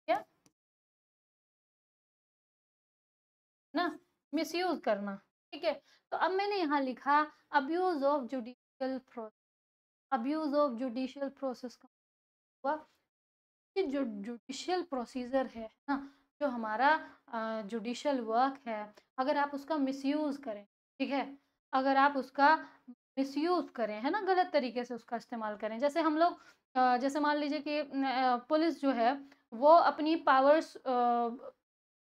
क्या ना, मिसयूज करना, ठीक है। तो अब मैंने यहाँ लिखा abuse of judicial process. Abuse of judicial process का हुआ कि जो जुडिशियल प्रोसीजर है ना, जो हमारा जुडिशियल वर्क है, अगर आप उसका मिसयूज करें, ठीक है, अगर आप उसका मिसयूज करें, है ना, गलत तरीके से उसका इस्तेमाल करें, जैसे हम लोग जैसे मान लीजिए कि पुलिस जो है वो अपनी पावर्स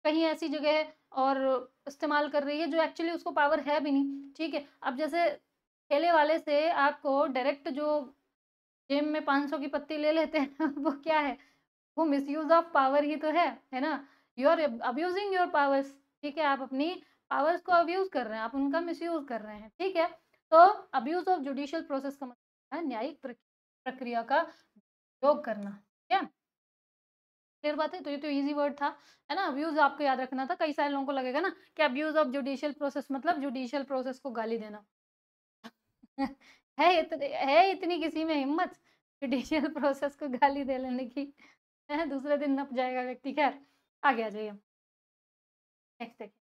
कहीं ऐसी जगह और इस्तेमाल कर रही है जो एक्चुअली उसको पावर है भी नहीं, ठीक है। अब जैसे ठेले वाले से आपको डायरेक्ट जो जेब में 500 की पत्ती ले लेते हैं वो क्या है, वो मिसयूज ऑफ पावर ही तो है ना। You are abusing your powers, ठीक है, आप अपनी पावर्स को अब्यूज कर रहे हैं, आप उनका मिसयूज कर रहे हैं, ठीक है। तो अब्यूज ऑफ जुडिशियल प्रोसेस का मतलब है न्यायिक प्रक्रिया का उपयोग करना, क्या क्लियर बात है। तो ये तो इजी वर्ड था, है ना। अब्यूज आपको याद रखना था, कई सारे लोगों को लगेगा ना कि अब्यूज ऑफ जुडिशियल प्रोसेस मतलब जुडिशियल प्रोसेस को गाली देना है इतनी किसी में हिम्मत जुडिशियल प्रोसेस को गाली दे लेने की, है दूसरे दिन नप जाएगा व्यक्ति। खैर आगे आ जाइए, नेक्स्ट देखिए,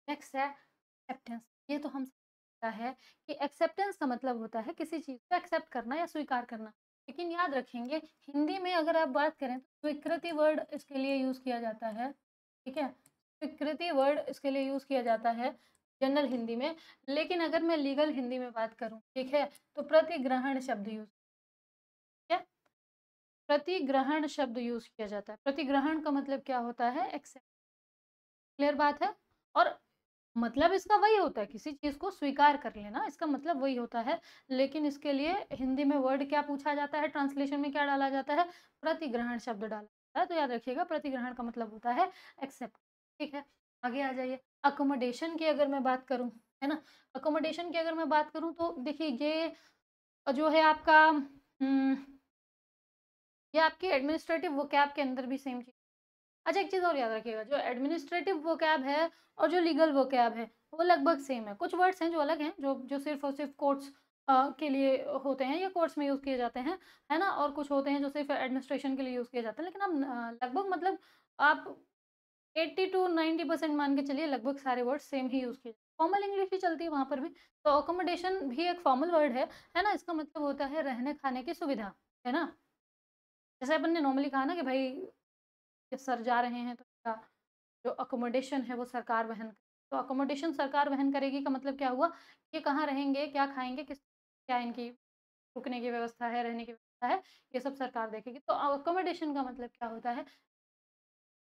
नेक्स्ट है एक्सेप्टेंस। ये तो हम समझता है कि एक्सेप्टेंस का मतलब होता है किसी चीज़ को एक्सेप्ट करना या स्वीकार करना, लेकिन याद रखेंगे हिंदी में अगर आप बात करें तो स्वीकृति वर्ड इसके लिए यूज़ किया जाता है, ठीक है, स्वीकृति वर्ड इसके लिए यूज़ किया जाता है जनरल हिंदी में। लेकिन अगर मैं लीगल हिंदी में बात करूँ, ठीक है, तो प्रतिग्रहण शब्द यूज़, क्या, प्रतिग्रहण शब्द यूज़ किया जाता है। प्रतिग्रहण का मतलब क्या होता है, एक्सेप्ट, क्लियर बात है। और मतलब इसका वही होता है, किसी चीज़ को स्वीकार कर लेना, इसका मतलब वही होता है। लेकिन इसके लिए हिंदी में वर्ड क्या पूछा जाता है, ट्रांसलेशन में क्या डाला जाता है, प्रतिग्रहण शब्द डाला जाता है। तो याद रखिएगा प्रतिग्रहण का मतलब होता है एक्सेप्ट, ठीक है। आगे आ जाइए, अकोमोडेशन की अगर मैं बात करूँ, है ना, अकोमोडेशन की अगर मैं बात करूँ तो देखिए ये जो है आपका ये आपके एडमिनिस्ट्रेटिव वोकैब के अंदर भी सेम चीज़। अच्छा एक चीज़ और याद रखिएगा, जो एडमिनिस्ट्रेटिव वोकैब है और जो लीगल वोकैब है वो लगभग सेम है। कुछ वर्ड्स हैं जो अलग हैं, जो जो सिर्फ़ और सिर्फ़ कोर्ट्स के लिए होते हैं या कोर्ट्स में यूज़ किए जाते हैं, है ना? और कुछ होते हैं जो सिर्फ़ एडमिनिस्ट्रेशन के लिए यूज़ किए जाते हैं। लेकिन अब लगभग मतलब आप 80 टू 90% मान के चलिए, लगभग सारे वर्ड्स सेम ही यूज़ किए, फॉर्मल इंग्लिश ही चलती है वहाँ पर भी। तो अकोमोडेशन भी एक फॉर्मल वर्ड है ना? इसका मतलब होता है रहने-खाने की सुविधा, है ना? जैसे अपन ने नॉर्मली कहा ना कि भाई कि सर जा रहे हैं तो इसका जो अकोमोडेशन है वो सरकार वहन करे। तो अकोमोडेशन सरकार वहन करेगी का मतलब क्या हुआ, ये कहाँ रहेंगे, क्या खाएँगे, किस क्या इनकी रुकने की व्यवस्था है, रहने की व्यवस्था है, ये सब सरकार देखेगी। तो अकोमोडेशन का मतलब क्या होता है,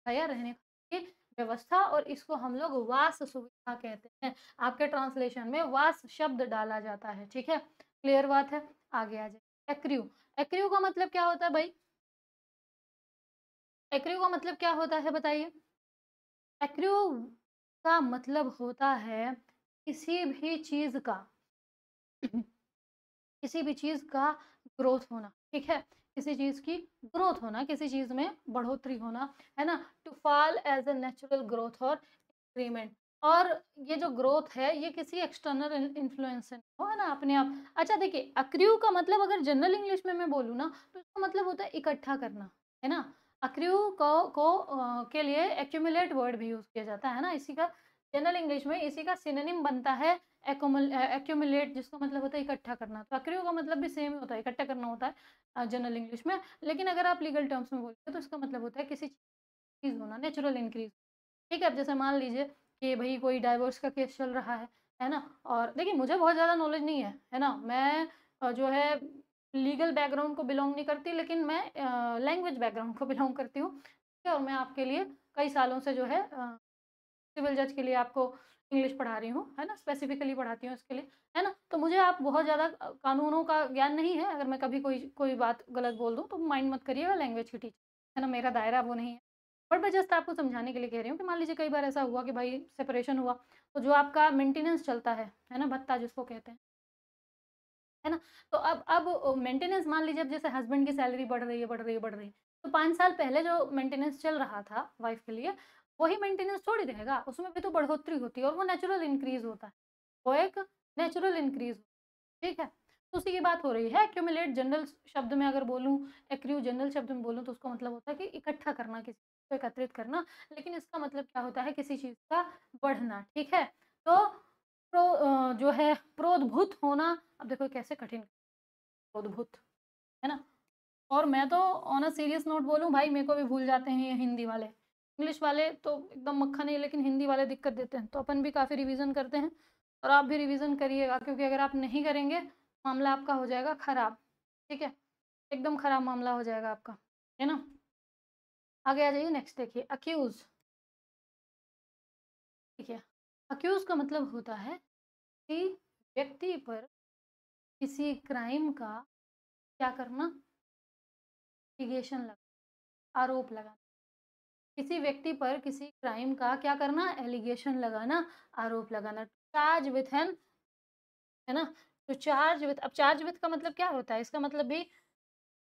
भैया रहने की व्यवस्था, और इसको हम लोग वास सुविधा कहते हैं। आपके ट्रांसलेशन में वास शब्द डाला जाता है, ठीक है, क्लियर बात है। आगे आ जाए, एक्रियू। एक्रियू का मतलब क्या होता है भाई, एक्रियू का मतलब क्या होता है बताइए। एक्रू का मतलब होता है किसी भी चीज़ का किसी भी चीज़ का ग्रोथ होना, ठीक है, किसी चीज़ की ग्रोथ होना, किसी चीज़ में बढ़ोतरी होना, है ना। To fall as a natural growth और इंक्रीमेंट। और ये जो ग्रोथ है ये किसी एक्सटर्नल इन्फ्लुएंस से नहीं हो, है ना, अपने आप। अच्छा देखिए अक्रिय का मतलब अगर जनरल इंग्लिश में मैं बोलूँ ना तो इसका मतलब होता है इकट्ठा करना, है ना। अक्रिय के लिए एक्यूमुलेट वर्ड भी यूज़ किया जाता है ना, इसी का जनरल इंग्लिश में इसी का सिनोनिम बनता है एक्यूमुलेट, जिसका मतलब होता है इकट्ठा करना। तो अक्रू का मतलब भी सेम ही होता है, इकट्ठा करना होता है जनरल इंग्लिश में। लेकिन अगर आप लीगल टर्म्स में बोलते हैं तो इसका मतलब होता है किसी चीज़ होना, नेचुरल इंक्रीज। ठीक है, अब जैसे मान लीजिए कि भई कोई डाइवोर्स का केस चल रहा है ना? और देखिए मुझे बहुत ज़्यादा नॉलेज नहीं है ना? मैं जो है लीगल बैकग्राउंड को बिलॉन्ग नहीं करती, लेकिन मैं लैंग्वेज बैकग्राउंड को बिलॉन्ग करती हूँ। ठीक है? और मैं आपके लिए कई सालों से जो है सिविल जज के लिए आपको इंग्लिश पढ़ा रही हूँ, है ना? स्पेसिफिकली पढ़ाती हूँ इसके लिए, है ना? तो मुझे आप बहुत ज़्यादा कानूनों का ज्ञान नहीं है, अगर मैं कभी कोई कोई बात गलत बोल दूँ तो माइंड मत करिएगा, लैंग्वेज की टीचर, है ना? मेरा दायरा वो नहीं है। बट मैं जस्ट आपको समझाने के लिए कह रही हूँ कि मान लीजिए कई बार ऐसा हुआ कि भाई सेपरेशन हुआ, तो जो आपका मेंटेनेंस चलता है ना? भत्ता जिसको कहते हैं, है ना? तो अब मेंटेनेंस मान लीजिए, अब जैसे हस्बैंड की सैलरी बढ़ रही है, बढ़ रही है, बढ़ रही है, तो 5 साल पहले जो मेंटेनेंस चल रहा था वाइफ के लिए, वही मेंटेनेंस थोड़ी रहेगा, उसमें भी तो बढ़ोतरी होती है और वो नेचुरल इंक्रीज़ होता है। वो एक नेचुरल इंक्रीज़, ठीक है? तो उसी की बात हो रही है। एक्यूमुलेट जनरल शब्द में अगर बोलूँ, एक्रू जनरल शब्द में बोलूँ तो उसका मतलब होता है कि इकट्ठा करना, किसी को एकत्रित करना, लेकिन इसका मतलब क्या होता है, किसी चीज़ का बढ़ना, ठीक है? तो जो है प्रोद्भूत होना, अब देखो कैसे कठिन, प्रोद्भूत, है ना? और मैं तो ऑन अ सीरियस नोट बोलूँ भाई, मेरे को भी भूल जाते हैं ये हिंदी वाले। इंग्लिश वाले तो एकदम मक्खन है, लेकिन हिंदी वाले दिक्कत देते हैं। तो अपन भी काफ़ी रिवीज़न करते हैं और आप भी रिवीज़न करिएगा, क्योंकि अगर आप नहीं करेंगे, मामला आपका हो जाएगा खराब, ठीक है? एकदम खराब मामला हो जाएगा आपका, है ना? आगे आ जाइए, नेक्स्ट देखिए, अक्यूज़, ठीक है? अक्यूज़ का मतलब होता है कि व्यक्ति पर किसी क्राइम का क्या करना, एलिगेशन आरोप लगाना। किसी व्यक्ति पर किसी क्राइम का क्या करना, एलिगेशन लगाना, आरोप लगाना। चार्ज विथ एन, है ना? तो चार्ज विथ, अब चार्ज विथ का मतलब क्या होता है? इसका मतलब भी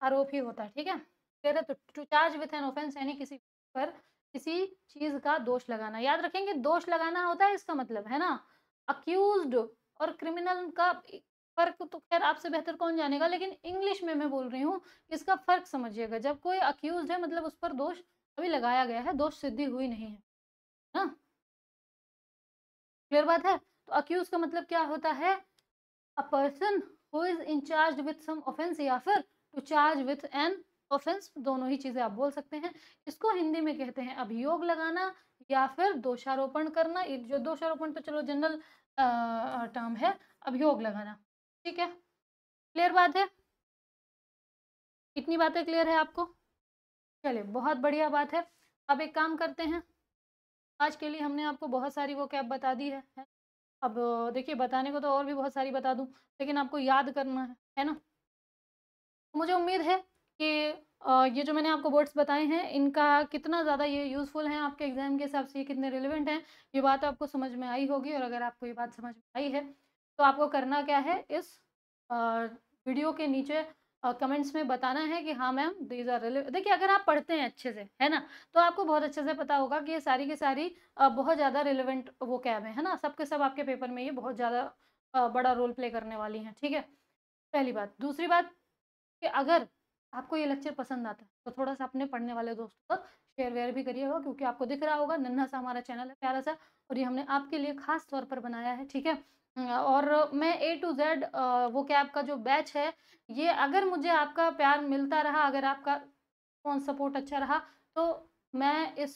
आरोप ही होता है, ठीक है? क्लियर है? तो to charge with an offence यानी किसी पर किसी चीज़ का दोष लगाना। याद रखेंगे, दोष लगाना होता है इसका मतलब, है ना? अक्यूज़्ड और क्रिमिनल का फ़र्क तो ख़ैर आपसे बेहतर कौन जानेगा, लेकिन इंग्लिश में मैं बोल रही हूँ, इसका फ़र्क समझिएगा। जब कोई अक्यूज़्ड है मतलब उस पर दोष अभी लगाया गया है, दोष सिद्धि हुई नहीं है, ना? क्लियर बात है? तो अक्यूज़ का मतलब क्या होता है? A person who is in charged with some offence, या फिर to charge with an offence, दोनों ही चीज़ें आप बोल सकते हैं। इसको हिंदी में कहते हैं अभियोग लगाना या फिर दोषारोपण करना। ये जो दोषारोपण तो चलो जनरल टर्म है, अभियोग लगाना, ठीक है? क्लियर बात है? कितनी बातें क्लियर है आपको? चलिए, बहुत बढ़िया बात है। अब एक काम करते हैं, आज के लिए हमने आपको बहुत सारी वोकैब बता दी है। अब देखिए, बताने को तो और भी बहुत सारी बता दूँ, लेकिन आपको याद करना है ना? तो मुझे उम्मीद है कि ये जो मैंने आपको वर्ड्स बताए हैं, इनका कितना ज़्यादा ये यूज़फुल हैं आपके एग्ज़ाम के हिसाब से, ये कितने रिलेवेंट हैं, ये बात आपको समझ में आई होगी। और अगर आपको ये बात समझ में आई है, तो आपको करना क्या है, इस अ, वीडियो के नीचे कमेंट्स में बताना है कि हाँ मैम, दीज़ आर रिले देखिए, अगर आप पढ़ते हैं अच्छे से, है ना? तो आपको बहुत अच्छे से पता होगा कि ये सारी की सारी बहुत ज़्यादा रिलेवेंट वोकैब हैं, है ना? सब के सब आपके पेपर में ये बहुत ज़्यादा बड़ा रोल प्ले करने वाली हैं, ठीक है? पहली बात। दूसरी बात कि अगर आपको ये लेक्चर पसंद आता है, तो थोड़ा-सा अपने पढ़ने वाले दोस्तों तक शेयर-वेयर भी करिएगा, क्योंकि आपको दिख रहा होगा नन्हा-सा हमारा चैनल है, प्यारा-सा, और ये हमने आपके लिए ख़ास तौर पर बनाया है, ठीक है? और मैं ए टू ज़ेड वोकैब का जो बैच है, ये अगर मुझे आपका प्यार मिलता रहा, अगर आपका सपोर्ट अच्छा रहा, तो मैं इस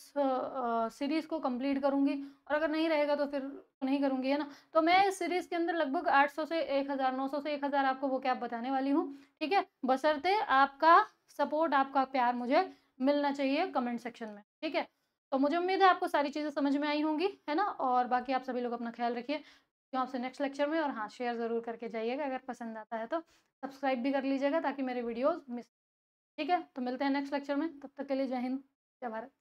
सीरीज़ को कंप्लीट करूँगी, और अगर नहीं रहेगा तो फिर नहीं करूँगी, है ना? तो मैं इस सीरीज़ के अंदर लगभग 800 से 1000, 900 से 1000 आपको वोकैब बताने वाली हूँ, ठीक है? बशर्ते आपका सपोर्ट, आपका प्यार मुझे मिलना चाहिए कमेंट सेक्शन में, ठीक है? तो मुझे उम्मीद है आपको सारी चीज़ें समझ में आई होंगी, है ना? और बाकी आप सभी लोग अपना ख़्याल रखिए। मिलती हूँ आपसे नेक्स्ट लेक्चर में, और हाँ, शेयर ज़रूर करके जाइएगा, अगर पसंद आता है तो सब्सक्राइब भी कर लीजिएगा, ताकि मेरे वीडियोज़ मिस, ठीक है? तो मिलते हैं नेक्स्ट लेक्चर में, तब तक के लिए जय हिंद, जय भारत।